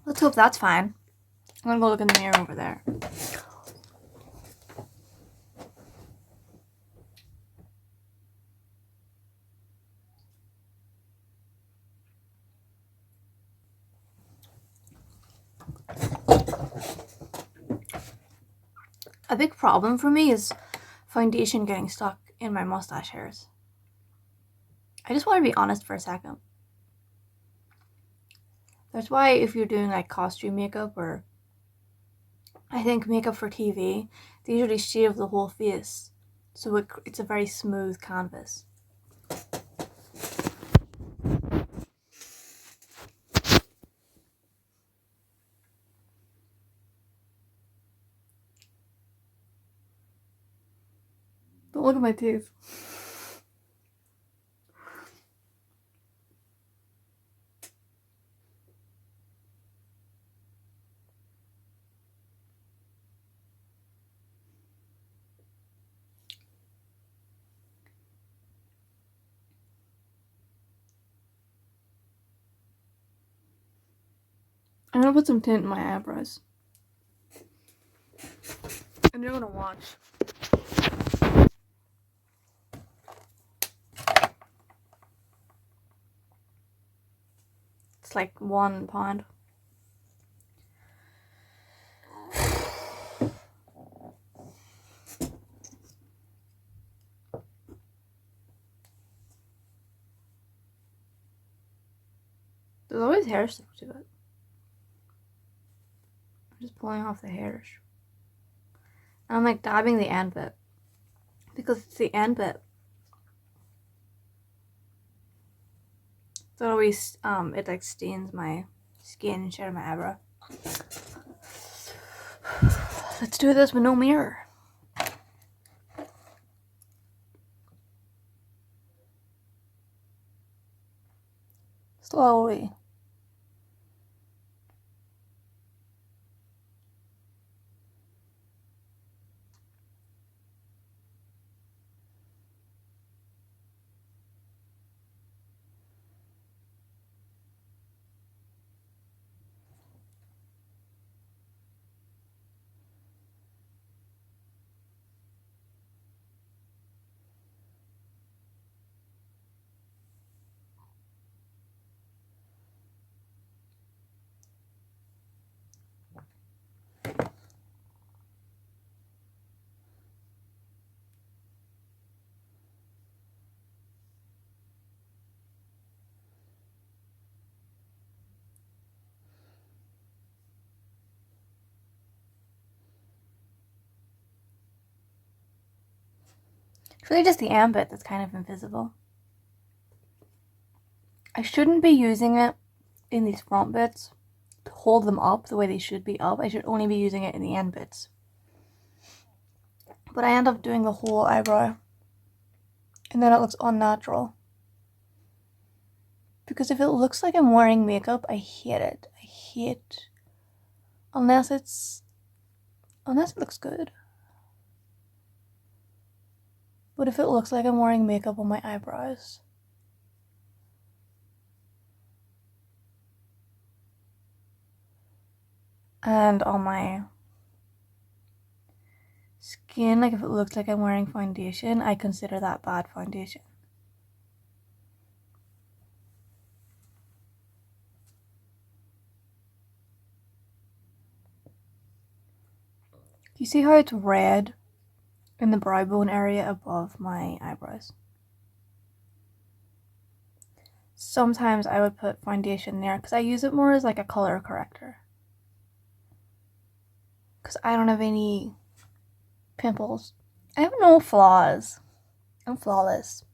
Let's hope that's fine. I'm gonna go look in the mirror over there. A big problem for me is foundation getting stuck in my mustache hairs. I just want to be honest for a second. That's why if you're doing like costume makeup or I think makeup for TV, they usually shave the whole face, so it's a very smooth canvas. Don't look at my teeth. I'm gonna put some tint in my eyebrows. And you're gonna watch. It's like £1. There's always hair stuck to it. I'm just pulling off the hairs. And I'm like dabbing the end bit. Because it's the end bit that always, it like stains my skin instead of my eyebrow. Let's do this with no mirror. Slowly. It's really just the ambit that's kind of invisible. I shouldn't be using it in these front bits to hold them up the way they should be up. I should only be using it in the end bits. But I end up doing the whole eyebrow. And then it looks unnatural. Because if it looks like I'm wearing makeup, I hate it. I hate... Unless it looks good. But if it looks like I'm wearing makeup on my eyebrows... and on my skin, like if it looks like I'm wearing foundation, I consider that bad foundation. You see how it's red in the brow bone area above my eyebrows? Sometimes I would put foundation there because I use it more as like a color corrector. Because I don't have any pimples. I have no flaws. I'm flawless.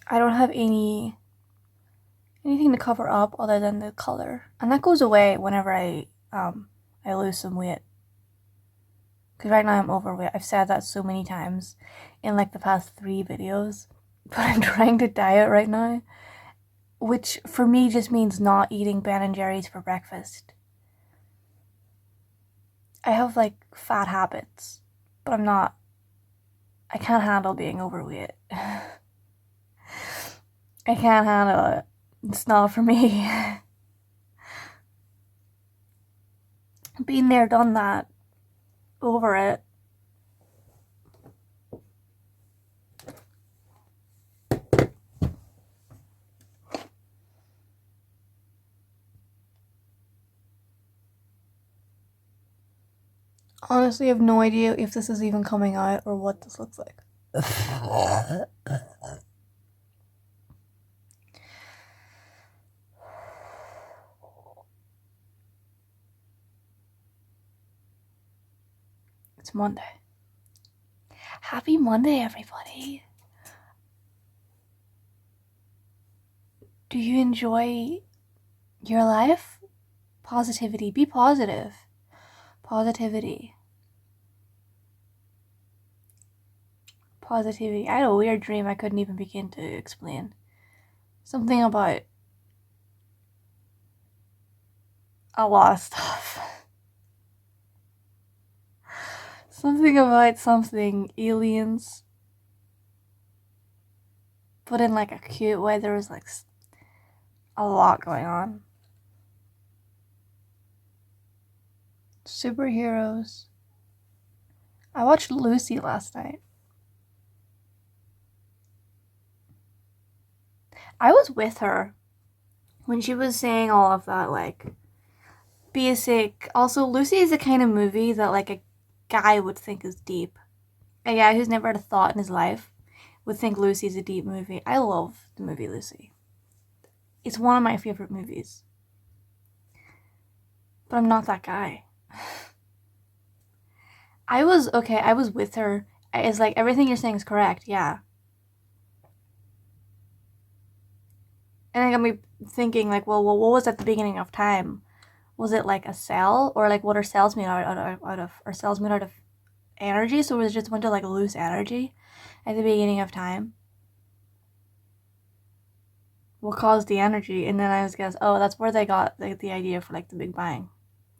I don't have anything to cover up other than the color. And that goes away whenever I lose some weight. Because right now I'm overweight. I've said that so many times in like the past 3 videos. But I'm trying to diet right now. Which for me just means not eating Ben & Jerry's for breakfast. I have like fat habits. But I can't handle being overweight. I can't handle it. It's not for me. Been there, done that. Over it. Honestly, I have no idea if this is even coming out or what this looks like. It's Monday. Happy Monday, everybody. Do you enjoy your life? Positivity. Be positive. Positivity. Positivity. I had a weird dream I couldn't even begin to explain. Something about a lot of stuff. Something about something aliens. But in like a cute way. There was like a lot going on. Superheroes. I watched Lucy last night. I was with her when she was saying all of that, like, basic. Also, Lucy is the kind of movie that, like, a guy would think is deep. A guy who's never had a thought in his life would think Lucy's a deep movie. I love the movie Lucy. It's one of my favorite movies. But I'm not that guy. I was with her. It's like, everything you're saying is correct, yeah. And it got me thinking, like, well, what was at the beginning of time? Was it like a cell? Or like, what are cells made out of? Are cells made out of energy? So was it just a bunch of like loose energy at the beginning of time? What caused the energy? And then I was guess, oh, that's where they got the idea for like the Big Bang.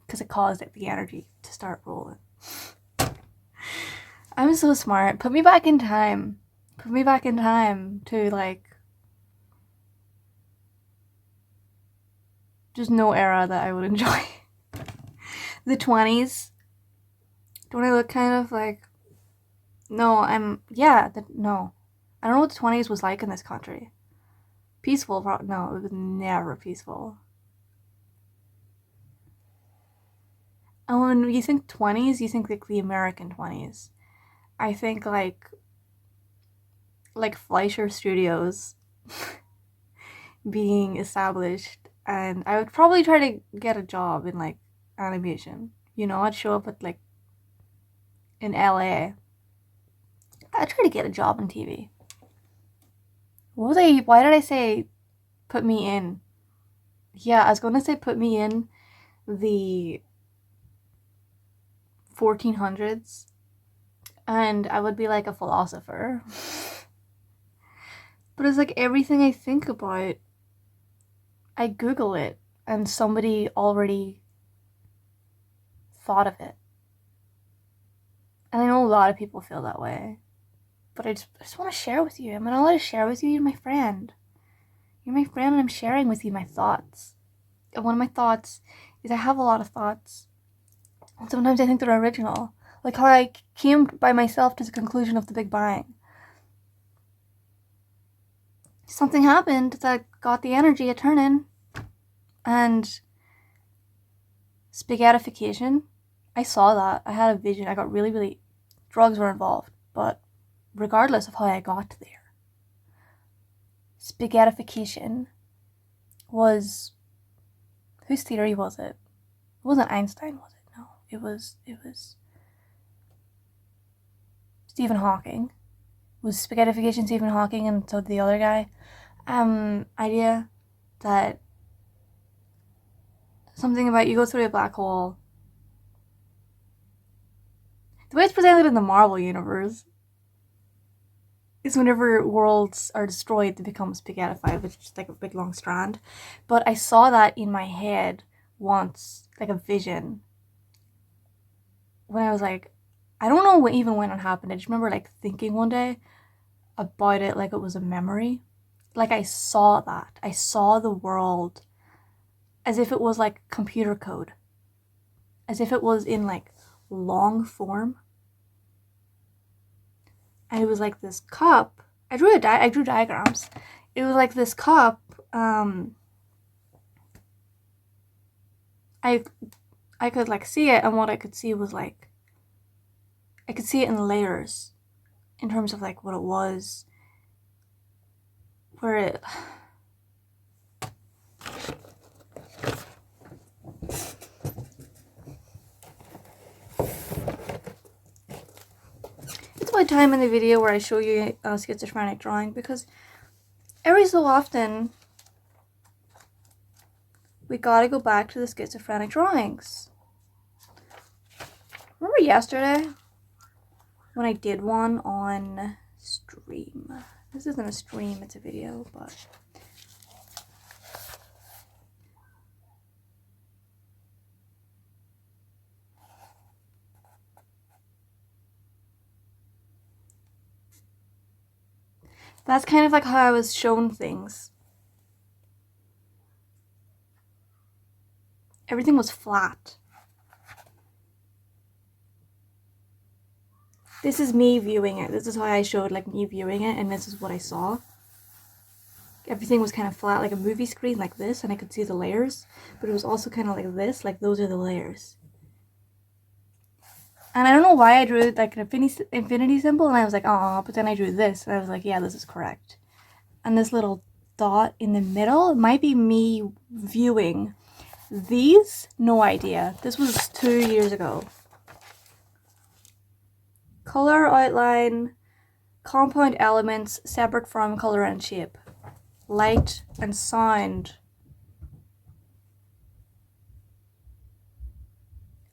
Because it caused like, the energy to start rolling. I'm so smart. Put me back in time. Put me back in time to like... just no era that I would enjoy. The 20s. Don't I look kind of like... No, no. I don't know what the 20s was like in this country. Peaceful? No, it was never peaceful. And when you think 20s, you think like the American 20s. I think like Fleischer Studios being established, and I would probably try to get a job in like animation. You know, I'd show up at like in LA I try to get a job on TV. What was I? Why did I say put me in? Yeah, I was going to say put me in the 1400s, and I would be like a philosopher. But it's like everything I think about, I Google it, and somebody already thought of it. And I know a lot of people feel that way. But I just want to share with you. I'm not allowed to share with you. You're my friend. You're my friend, and I'm sharing with you my thoughts. And one of my thoughts is I have a lot of thoughts. And sometimes I think they're original. Like how I came by myself to the conclusion of the Big Bang. Something happened that got the energy a turning. And spaghettification. I saw that. I had a vision. I got really... Drugs were involved. But regardless of how I got there, spaghettification was... Whose theory was it? It wasn't Einstein, was it? No. It was Stephen Hawking. Was spaghettification Stephen Hawking and so the other guy? Idea that something about you go through a black hole. The way it's presented in the Marvel universe is whenever worlds are destroyed, they become spaghettified, which is like a big long strand. But I saw that in my head once, like a vision, when I was like, I don't know even when it happened. I just remember like thinking one day about it like it was a memory. Like I saw that. I saw the world as if it was like computer code. As if it was in like long form. And it was like this cup. I drew diagrams. It was like this cup. I could like see it, and what I could see was like, I could see it in layers, in terms of like what it was, where it. It's my time in the video where I show you a schizophrenic drawing, because every so often we gotta go back to the schizophrenic drawings. Remember yesterday when I did one on stream? This isn't a stream, it's a video, but that's kind of like how I was shown things. Everything was flat. This is me viewing it. This is how I showed like me viewing it, and this is what I saw. Everything was kind of flat, like a movie screen like this, and I could see the layers, but it was also kind of like this, like those are the layers. And I don't know why I drew like an infinity symbol, and I was like, oh, but then I drew this, and I was like, yeah, this is correct. And this little dot in the middle might be me viewing these. No idea. This was 2 years ago. Color, outline, compound elements separate from color and shape. Light and sound.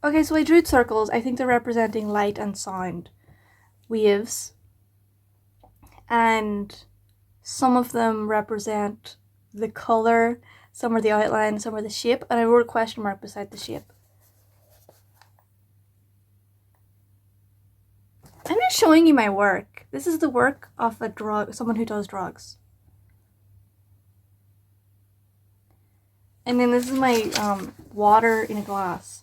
Okay, so I drew circles. I think they're representing light and sound waves. And some of them represent the color, some are the outline, some are the shape, and I wrote a question mark beside the shape. I'm just showing you my work. This is the work of someone who does drugs. And then this is my water in a glass.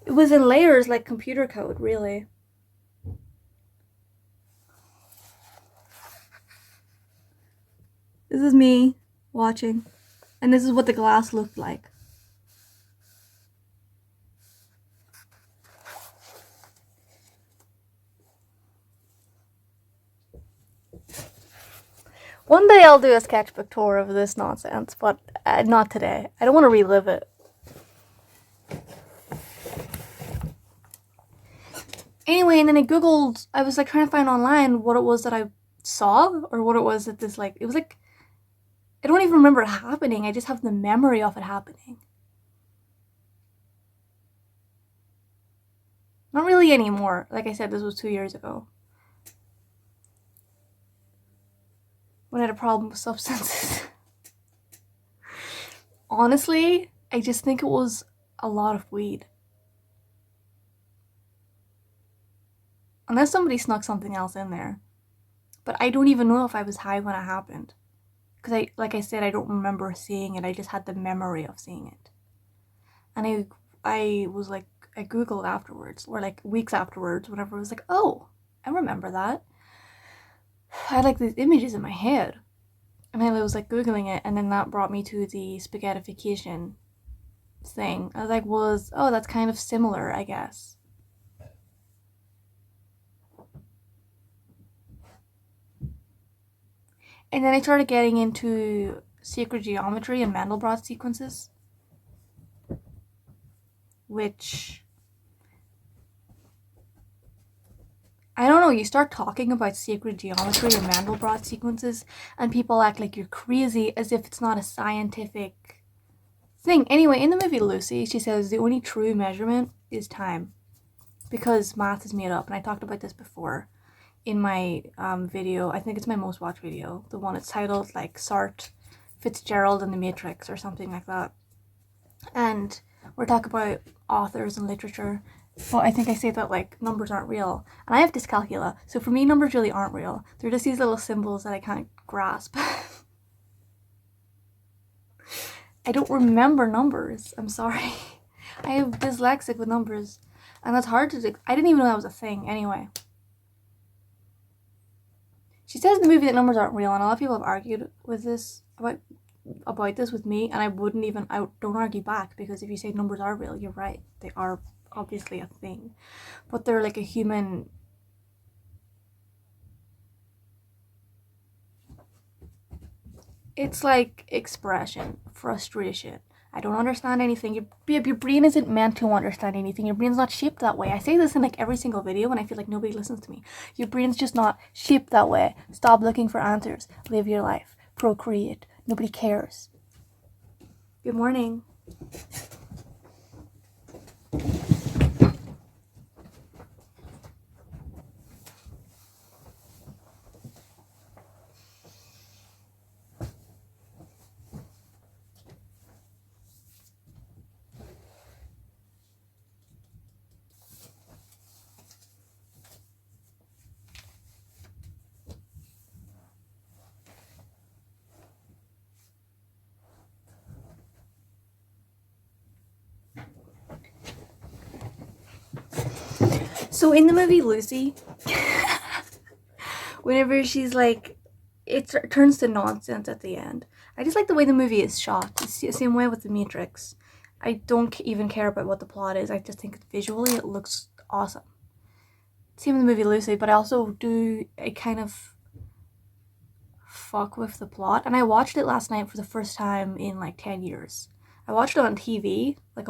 It was in layers like computer code, really. This is me watching, and this is what the glass looked like. One day I'll do a sketchbook tour of this nonsense, but not today. I don't want to relive it. Anyway, and then I was like trying to find online what it was that I saw, or what it was that this, like, it was like, I don't even remember it happening. I just have the memory of it happening. Not really anymore. Like I said, this was 2 years ago, when I had a problem with substances. Honestly, I just think it was a lot of weed. Unless somebody snuck something else in there. But I don't even know if I was high when it happened. Because like I said, I don't remember seeing it. I just had the memory of seeing it. And I was like, I Googled afterwards, or like weeks afterwards, whenever I was like, oh, I remember that. I had like these images in my head. And I was like Googling it, and then that brought me to the spaghettification thing. I was like, oh, that's kind of similar, I guess. And then I started getting into sacred geometry and Mandelbrot sequences, which, I don't know, you start talking about sacred geometry and Mandelbrot sequences and people act like you're crazy, as if it's not a scientific thing. Anyway, in the movie Lucy, she says the only true measurement is time, because math is made up, and I talked about this before in my video. I think it's my most watched video, the one it's titled like Sartre, Fitzgerald and the Matrix or something like that. And we're talking about authors and literature, but I think I say that like numbers aren't real, and I have dyscalculia, so for me numbers really aren't real. They're just these little symbols that I can't grasp. I don't remember numbers, I'm sorry. I am dyslexic with numbers, and that's hard to do. I didn't even know that was a thing. Anyway, she says in the movie that numbers aren't real, and a lot of people have argued with this about this with me, and I don't argue back, because if you say numbers are real, you're right. They are obviously a thing, but they're like a human. It's like expression, frustration. I don't understand anything. Your brain isn't meant to understand anything. Your brain's not shaped that way. I say this in like every single video, and I feel like nobody listens to me. Your brain's just not shaped that way. Stop looking for answers. Live your life. Procreate. Nobody cares. Good morning. So in the movie Lucy, whenever she's like, it turns to nonsense at the end. I just like the way the movie is shot. It's the same way with The Matrix. I don't even care about what the plot is. I just think visually it looks awesome. Same with the movie Lucy, but I also do a kind of fuck with the plot. And I watched it last night for the first time in like 10 years. I watched it on TV like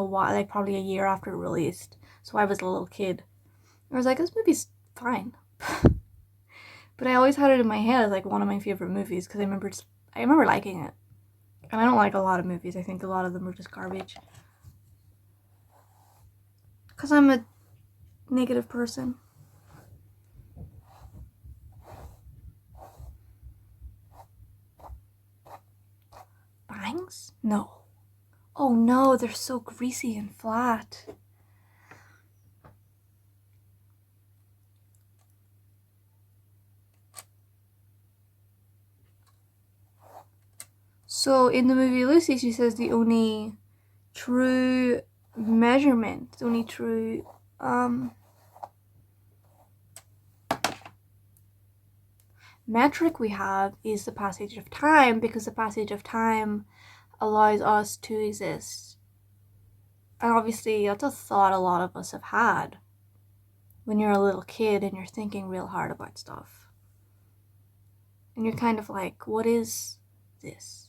probably a year after it released. So I was a little kid. I was like, this movie's fine. But I always had it in my head as like one of my favorite movies, because I remember liking it. And I don't like a lot of movies. I think a lot of them are just garbage. Because I'm a negative person. Bangs? No. Oh no, they're so greasy and flat. So in the movie Lucy, she says the only true measurement, the only true metric we have is the passage of time, because the passage of time allows us to exist. And obviously that's a thought a lot of us have had when you're a little kid and you're thinking real hard about stuff. And you're kind of like, what is this?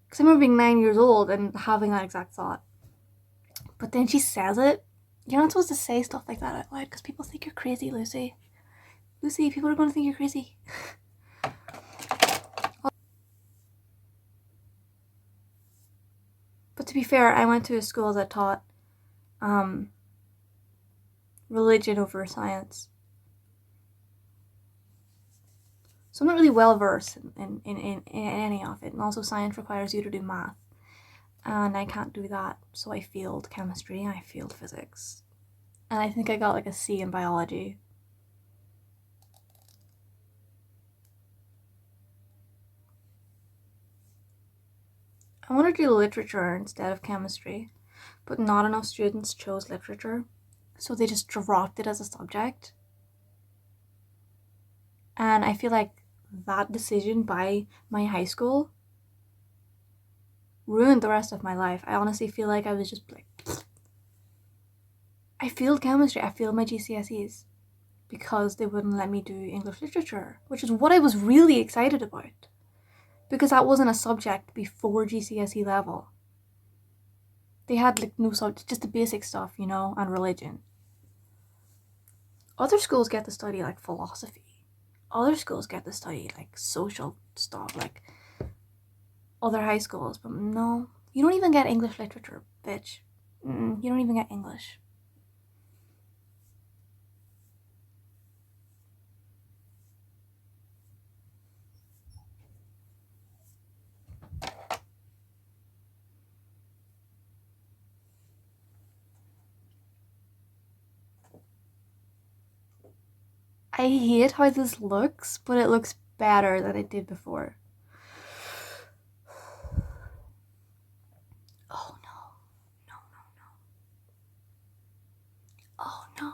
Because I remember being 9 years old and having that exact thought. But then she says it. You're not supposed to say stuff like that out loud because people think you're crazy, Lucy. Lucy, people are going to think you're crazy. But to be fair, I went to a school that taught religion over science. So I'm not really well versed in any of it. And also science requires you to do math. And I can't do that. So I failed chemistry and I failed physics. And I think I got like a C in biology. I wanted to do literature instead of chemistry, but not enough students chose literature, so they just dropped it as a subject. And I feel like that decision by my high school ruined the rest of my life. I honestly feel like I was just like, I failed chemistry, I failed my GCSEs because they wouldn't let me do English literature, which is what I was really excited about. Because that wasn't a subject before GCSE level. They had like no subject, just the basic stuff, you know, and religion. Other schools get to study like philosophy. Other schools get to study like social stuff, like other high schools. But no, you don't even get English literature, bitch. You don't even get English. I hate how this looks, but it looks better than it did before. Oh no. No, no, no. Oh no.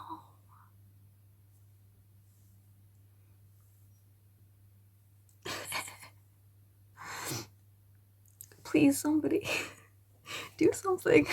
Please, somebody. Do something.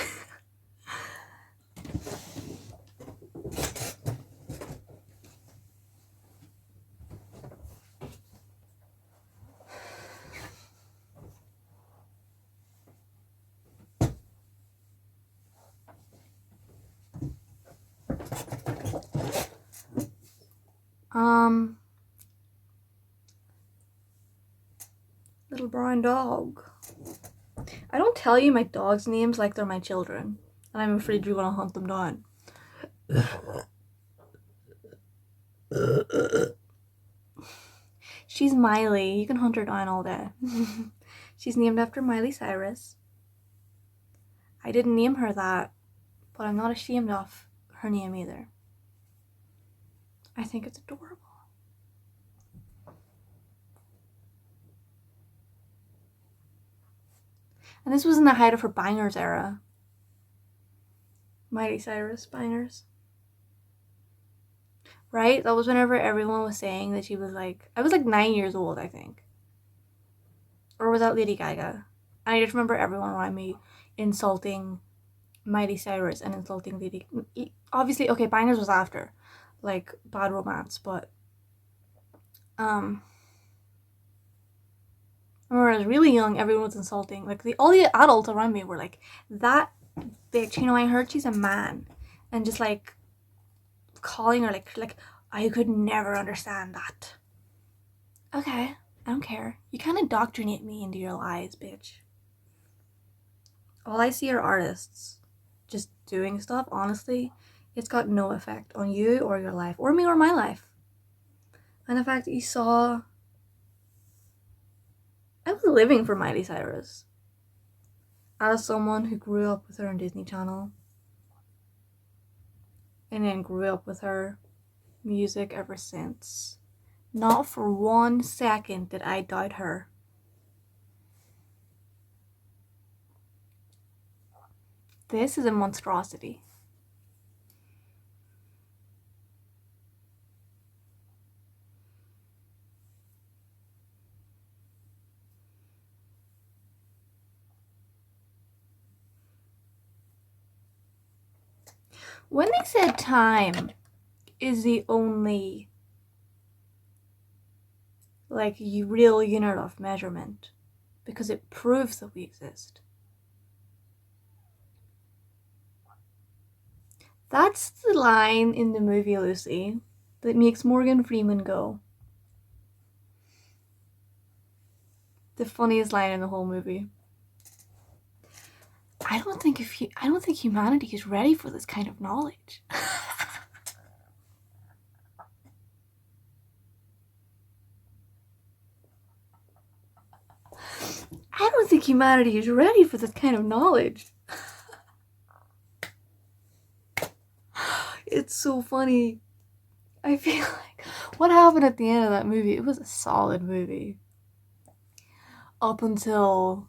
Little brown dog. I don't tell you my dog's names like they're my children, and I'm afraid you're gonna hunt them down. She's Miley. You can hunt her down all day. She's named after Miley Cyrus. I didn't name her that, but I'm not ashamed of her name either. I think it's adorable. And this was in the height of her bangers era. Miley Cyrus bangers. Right? That was whenever everyone was saying that she was like, I was like 9 years old, I think. Or was that Lady Gaga? And I just remember everyone around me insulting Miley Cyrus and insulting Lady. Obviously, okay, bangers was after, like Bad Romance, but I remember when I was really young, everyone was insulting. Like all the adults around me were like, "That bitch," you know. I heard she's a man, and just like calling her like I could never understand that. Okay, I don't care. You can't indoctrinate me into your lies, bitch. All I see are artists just doing stuff. Honestly, it's got no effect on you or your life, or me or my life. And the fact that you saw, I was living for Miley Cyrus as someone who grew up with her on Disney Channel and then grew up with her music ever since. Not for 1 second did I doubt her. This is a monstrosity. When they said time is the only like a real unit of measurement, because it proves that we exist. That's the line in the movie Lucy that makes Morgan Freeman go. The funniest line in the whole movie. I don't think humanity is ready for this kind of knowledge. I don't think humanity is ready for this kind of knowledge. It's so funny. I feel like what happened at the end of that movie, it was a solid movie. Up until,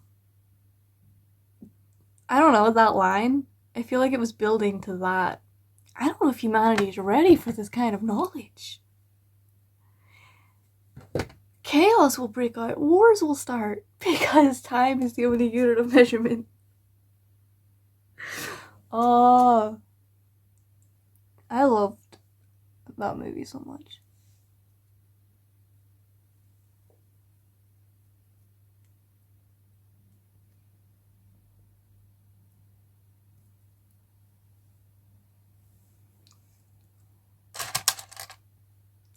I don't know, that line. I feel like it was building to that. I don't know if humanity is ready for this kind of knowledge. Chaos will break out, wars will start, because time is the only unit of measurement. Oh, I loved that movie so much.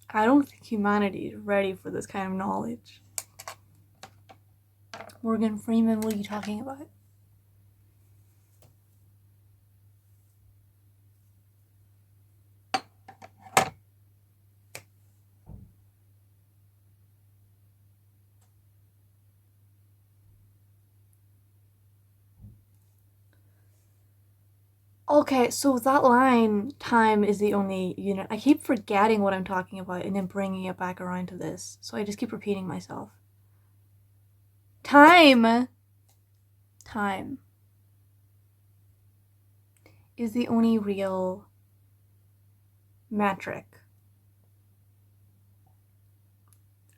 I don't think humanity is ready for this kind of knowledge. Morgan Freeman, what are you talking about? Okay, so that line, time is the only unit. I keep forgetting what I'm talking about and then bringing it back around to this. So I just keep repeating myself. Time is the only real metric.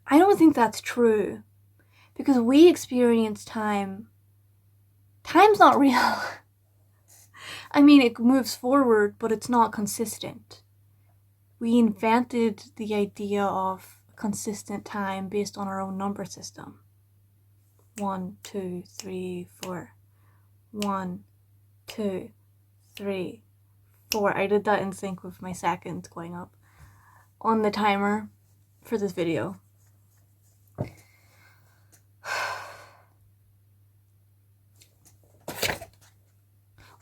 I don't think that's true, because we experience time. Time's not real. I mean, it moves forward, but it's not consistent. We invented the idea of consistent time based on our own number system. 1, 2, 3, 4. 1, 2, 3, 4. I did that in sync with my seconds going up on the timer for this video.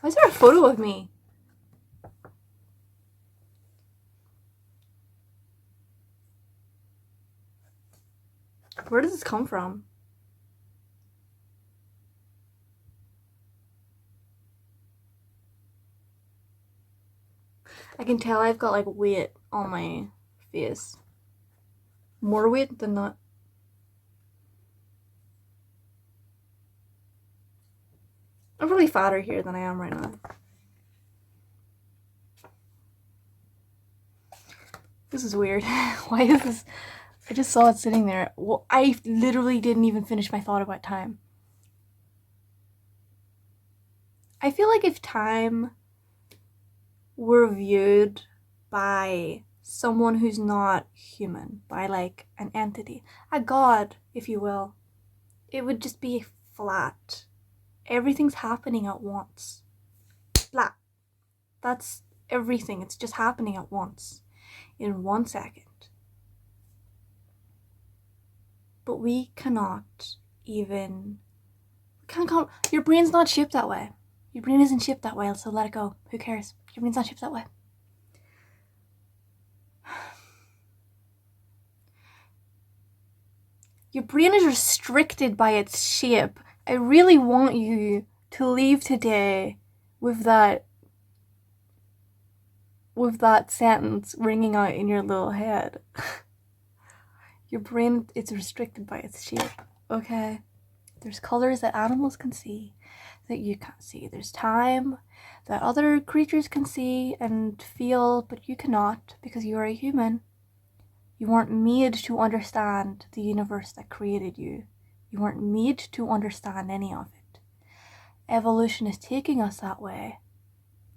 Why is there a photo of me? Where does this come from? I can tell I've got like weight on my face. More weight than not. I'm probably fatter here than I am right now. This is weird. Why is this? I just saw it sitting there. Well, I literally didn't even finish my thought about time. I feel like if time were viewed by someone who's not human, by like an entity, a god, if you will, it would just be flat. Everything's happening at once. Flat. That's everything. It's just happening at once. In 1 second. But we cannot even... Your brain's not shaped that way. Your brain isn't shaped that way, so let it go. Who cares? Your brain's not shaped that way. Your brain is restricted by its shape. I really want you to leave today with that sentence ringing out in your little head. Your brain, it's restricted by its shape, okay? There's colors that animals can see that you can't see. There's time that other creatures can see and feel, but you cannot, because you are a human. You weren't made to understand the universe that created you. You weren't made to understand any of it. Evolution is taking us that way.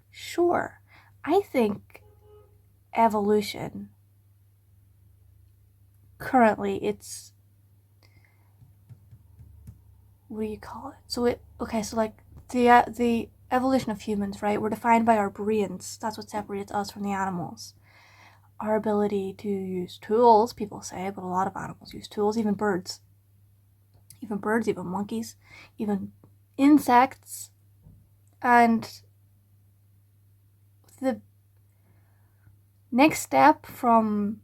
Sure, I think evolution, currently, it's what do you call it? So like the evolution of humans, right? We're defined by our brains. That's what separates us from the animals. Our ability to use tools, people say, but a lot of animals use tools, even birds, even monkeys, even insects. And the next step from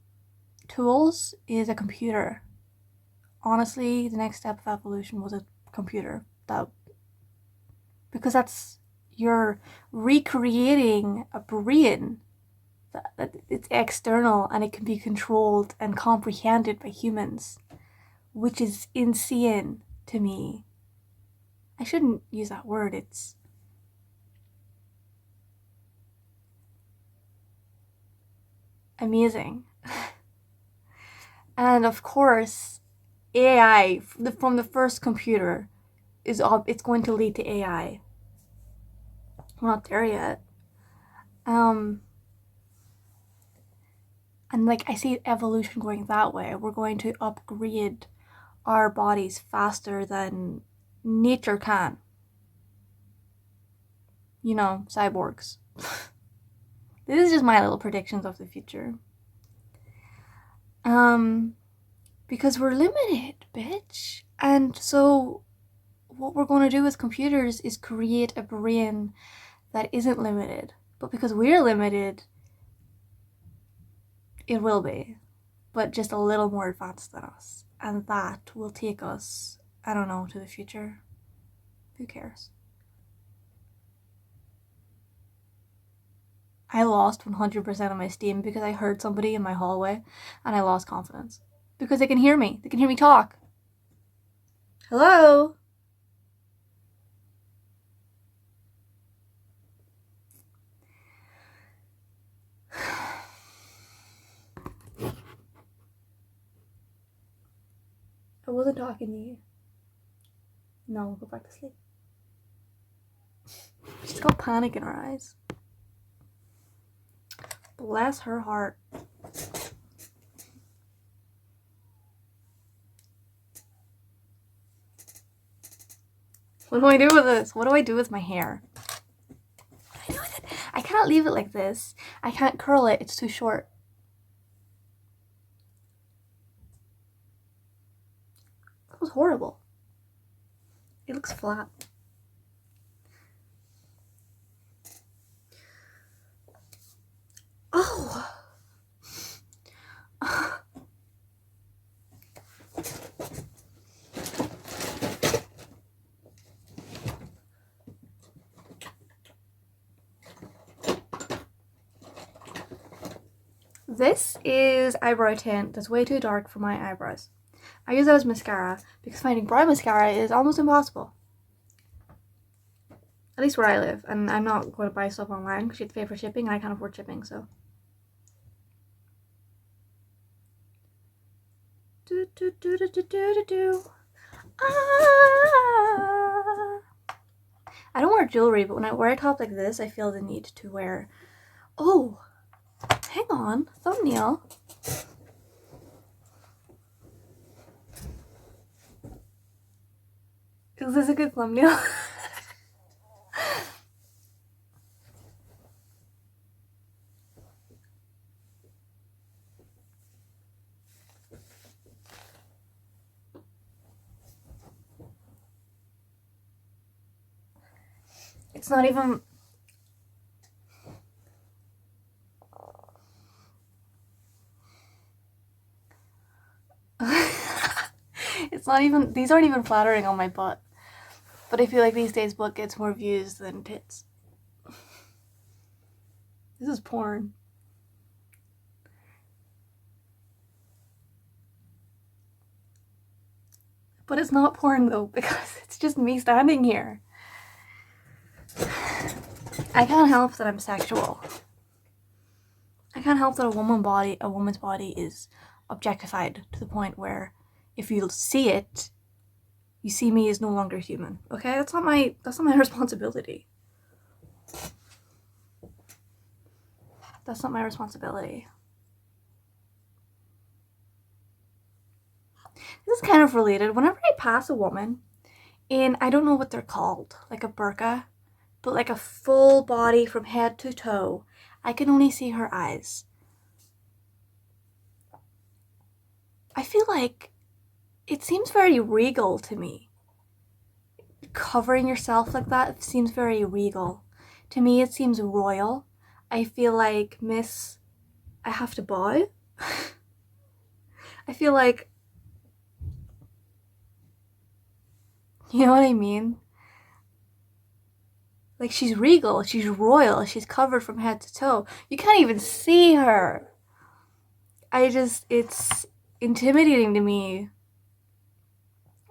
tools is a computer. Honestly, the next step of evolution was a computer. Because you're recreating a brain that it's external and it can be controlled and comprehended by humans, which is insane to me. I shouldn't use that word. It's amazing. And of course, AI from the first computer it's going to lead to AI. We're not there yet. And like I see evolution going that way. We're going to upgrade our bodies faster than nature can. You know, cyborgs. This is just my little predictions of the future. Because we're limited, bitch. And so what we're going to do with computers is create a brain that isn't limited. But because we're limited, it will be. But just a little more advanced than us. And that will take us, I don't know, to the future. Who cares? I lost 100% of my steam because I heard somebody in my hallway and I lost confidence. Because they can hear me. They can hear me talk. Hello? I wasn't talking to you. No, go back to sleep. She's got panic in her eyes. Bless her heart. What do I do with this? What do I do with my hair? What do I do with it? I can't leave it like this. I can't curl it. It's too short. That was horrible. It looks flat. Oh! This is eyebrow tint that's way too dark for my eyebrows. I use that as mascara because finding brow mascara is almost impossible. At least where I live. And I'm not going to buy stuff online because you have to pay for shipping and I can't afford shipping, so. I don't wear jewelry, but when I wear a top like this, I feel the need to wear... Oh! Hang on. Thumbnail. Is this a good thumbnail? It's not even... It's not even... These aren't even flattering on my butt. But I feel like these days butt gets more views than tits. This is porn. But it's not porn though, because it's just me standing here. I can't help that I'm sexual. I can't help that a woman's body is objectified to the point where if you see it, you see me as no longer human. Okay? That's not my responsibility. That's not my responsibility. This is kind of related. Whenever I pass a woman in, I don't know what they're called, like a burqa, but like a full body from head to toe. I can only see her eyes. I feel like it seems very regal to me. Covering yourself like that seems very regal. To me, it seems royal. I feel like, miss, I have to bow. I feel like, you know what I mean? Like, she's regal, she's royal, she's covered from head to toe. You can't even see her. It's intimidating to me.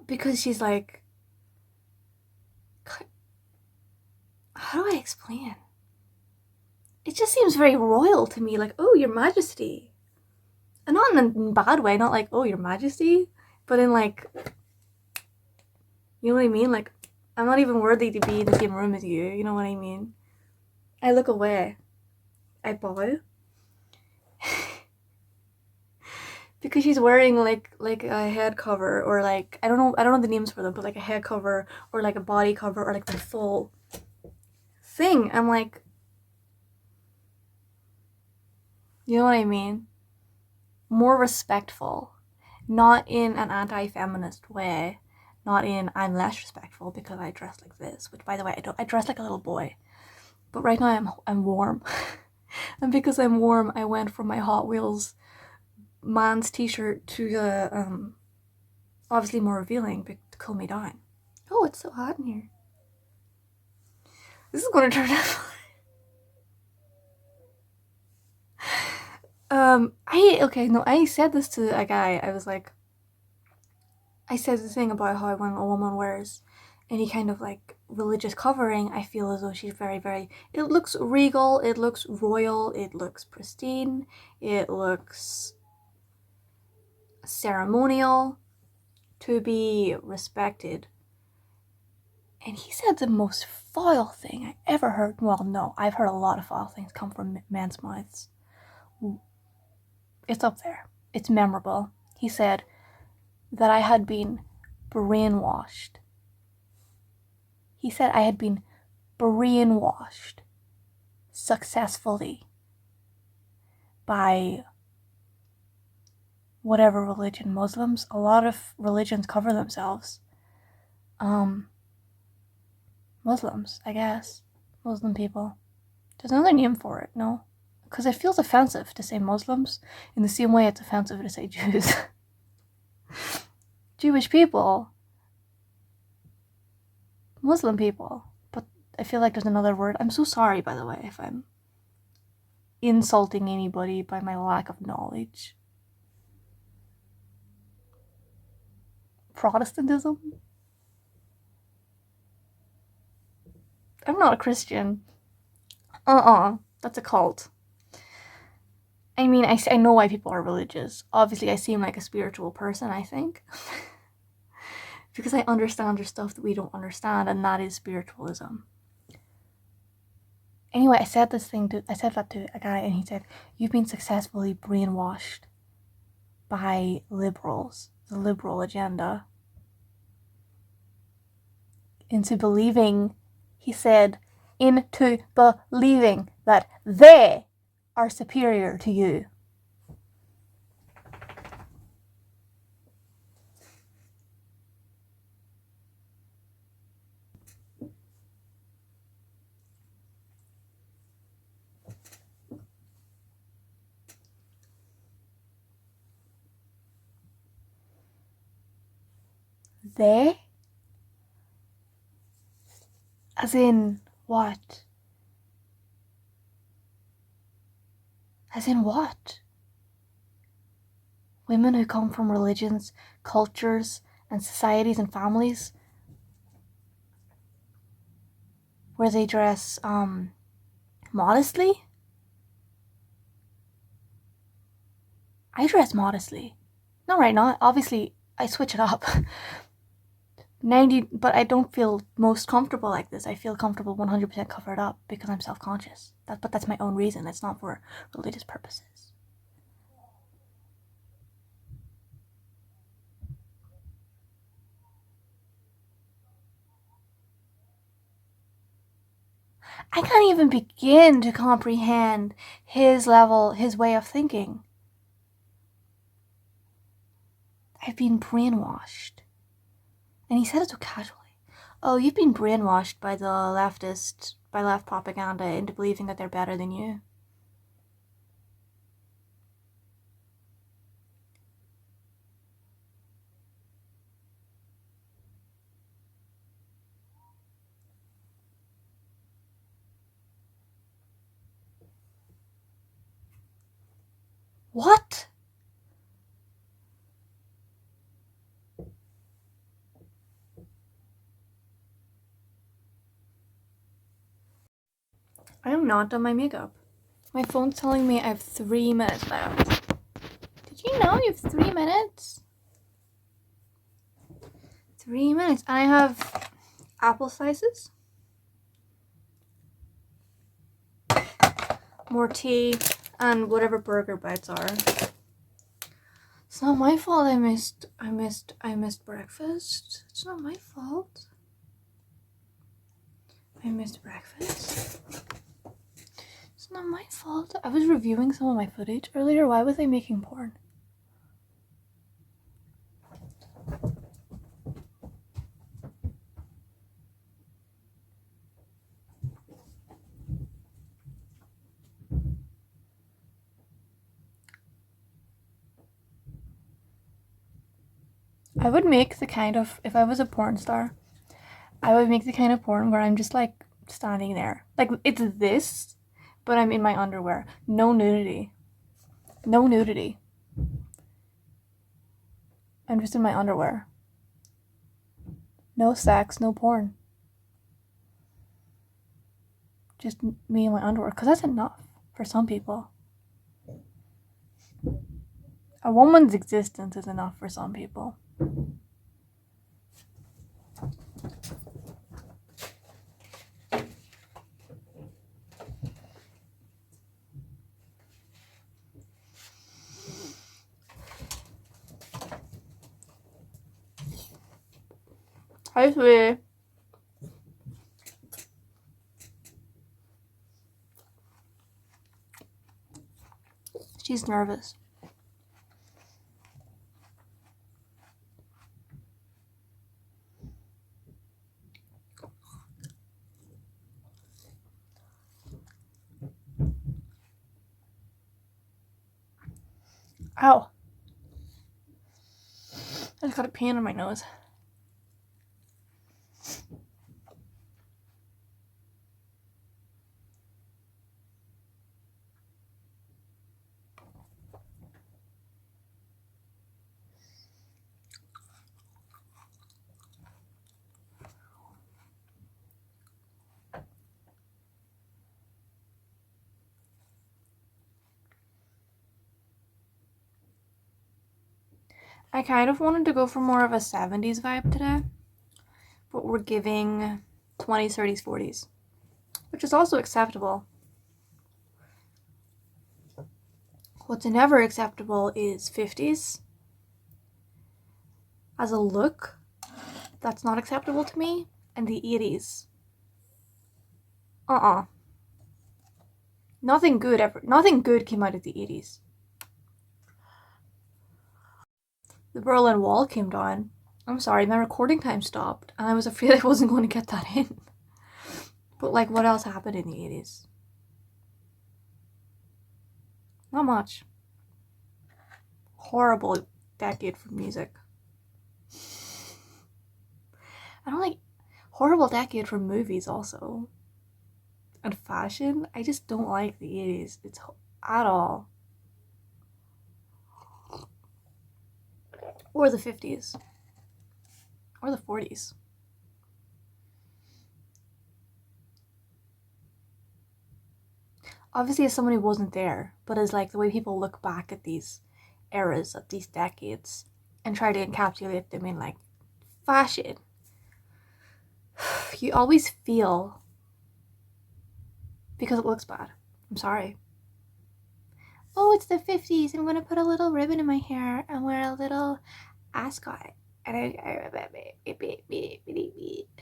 Because she's like, how do I explain? It just seems very royal to me, like, oh, your majesty. And not in a bad way, not like, oh, your majesty, but in like, you know what I mean? Like, I'm not even worthy to be in the same room as you, you know what I mean? I look away. I bow. Because she's wearing like a head cover, or like, I don't know the names for them, but like a head cover or like a body cover or like the full thing. I'm like, you know what I mean? More respectful. Not in an anti-feminist way. Not in I'm less respectful because I dress like this. Which, by the way, I dress like a little boy. But right now I'm warm. And because I'm warm, I went from my Hot Wheels man's t-shirt to the obviously more revealing to cool me down. Oh, it's so hot in here. This is gonna turn out. I said this to a guy. I was like, I said the thing about how when a woman wears any kind of like religious covering, I feel as though she's very, very, it looks regal, it looks royal, it looks pristine, it looks ceremonial, to be respected. And he said the most foul thing I ever heard. Well, no, I've heard a lot of foul things come from men's mouths. It's up there. It's memorable. He said that I had been brainwashed. He said I had been brainwashed successfully by whatever religion. Muslims, a lot of religions cover themselves. Muslims, I guess. Muslim people. There's another name for it, no? Because it feels offensive to say Muslims in the same way it's offensive to say Jews. Jewish people. Muslim people. But I feel like there's another word. I'm so sorry, by the way, if I'm insulting anybody by my lack of knowledge. Protestantism? I'm not a Christian. That's a cult. I mean, I know why people are religious. Obviously, I seem like a spiritual person, I think. Because I understand there's stuff that we don't understand, and that is spiritualism. Anyway, I said that to a guy, and he said, you've been successfully brainwashed by liberals, the liberal agenda, into believing, he said, into believing that they are superior to you. They? As in what? As in what? Women who come from religions, cultures, and societies and families where they dress modestly? I dress modestly. Not right now. Obviously, I switch it up. But I don't feel most comfortable like this. I feel comfortable 100% covered up because I'm self-conscious. But that's my own reason. It's not for religious purposes. I can't even begin to comprehend his level, his way of thinking. I've been brainwashed. And he said it so casually. Oh, you've been brainwashed by the leftist, by left propaganda into believing that they're better than you. What? I am not done my makeup. My phone's telling me I have 3 minutes left. Did you know you have 3 minutes? 3 minutes. And I have apple slices, more tea, and whatever burger bites are. It's not my fault I missed breakfast. It's not my fault. I missed breakfast. It's not my fault. I was reviewing some of my footage earlier. Why was I making porn? I would make the kind of, if I was a porn star, I would make the kind of porn where I'm just like standing there. Like it's this, but I'm in my underwear. No nudity. No nudity. I'm just in my underwear. No sex, no porn. Just me in my underwear. Because that's enough for some people. A woman's existence is enough for some people. Hi, sweetie. She's nervous. Ow. I just got a pain in my nose. I kind of wanted to go for more of a 70s vibe today, but we're giving 20s, 30s, 40s, which is also acceptable. What's never acceptable is 50s. As a look, that's not acceptable to me, and the 80s. Nothing good came out of the 80s. The Berlin Wall came down. I'm sorry, my recording time stopped, and I was afraid I wasn't going to get that in. But like, what else happened in the 80s? Not much. Horrible decade for music. I don't like horrible decade for movies also. And fashion, I just don't like the 80s. It's at all. Or the 50s. Or the 40s. Obviously, as someone who wasn't there, but as like the way people look back at these eras, at these decades, and try to encapsulate them in like fashion, you always feel, because it looks bad. I'm sorry. Oh, it's the 50s, and I'm gonna put a little ribbon in my hair and wear a little ascot. And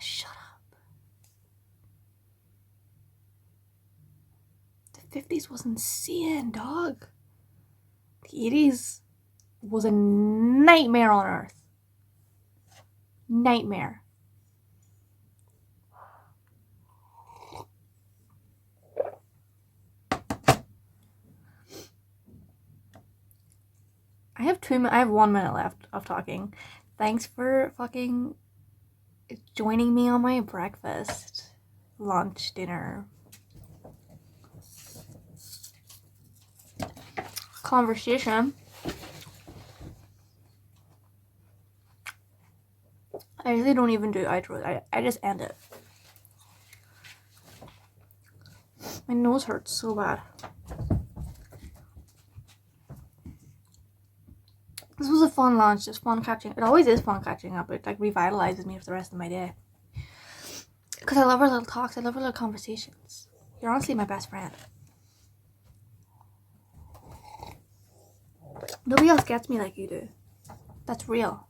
shut up. 80s was insane, dog. The 80s was a nightmare on earth. Nightmare. I have 1 minute left of talking. Thanks for fucking joining me on my breakfast, lunch, dinner conversation. I really don't even do outros. I just end it. My nose hurts so bad. This was a fun lunch. It's fun catching. It always is fun catching up. It like revitalizes me for the rest of my day. Because I love our little talks. I love our little conversations. You're honestly my best friend. Nobody else gets me like you do. That's real.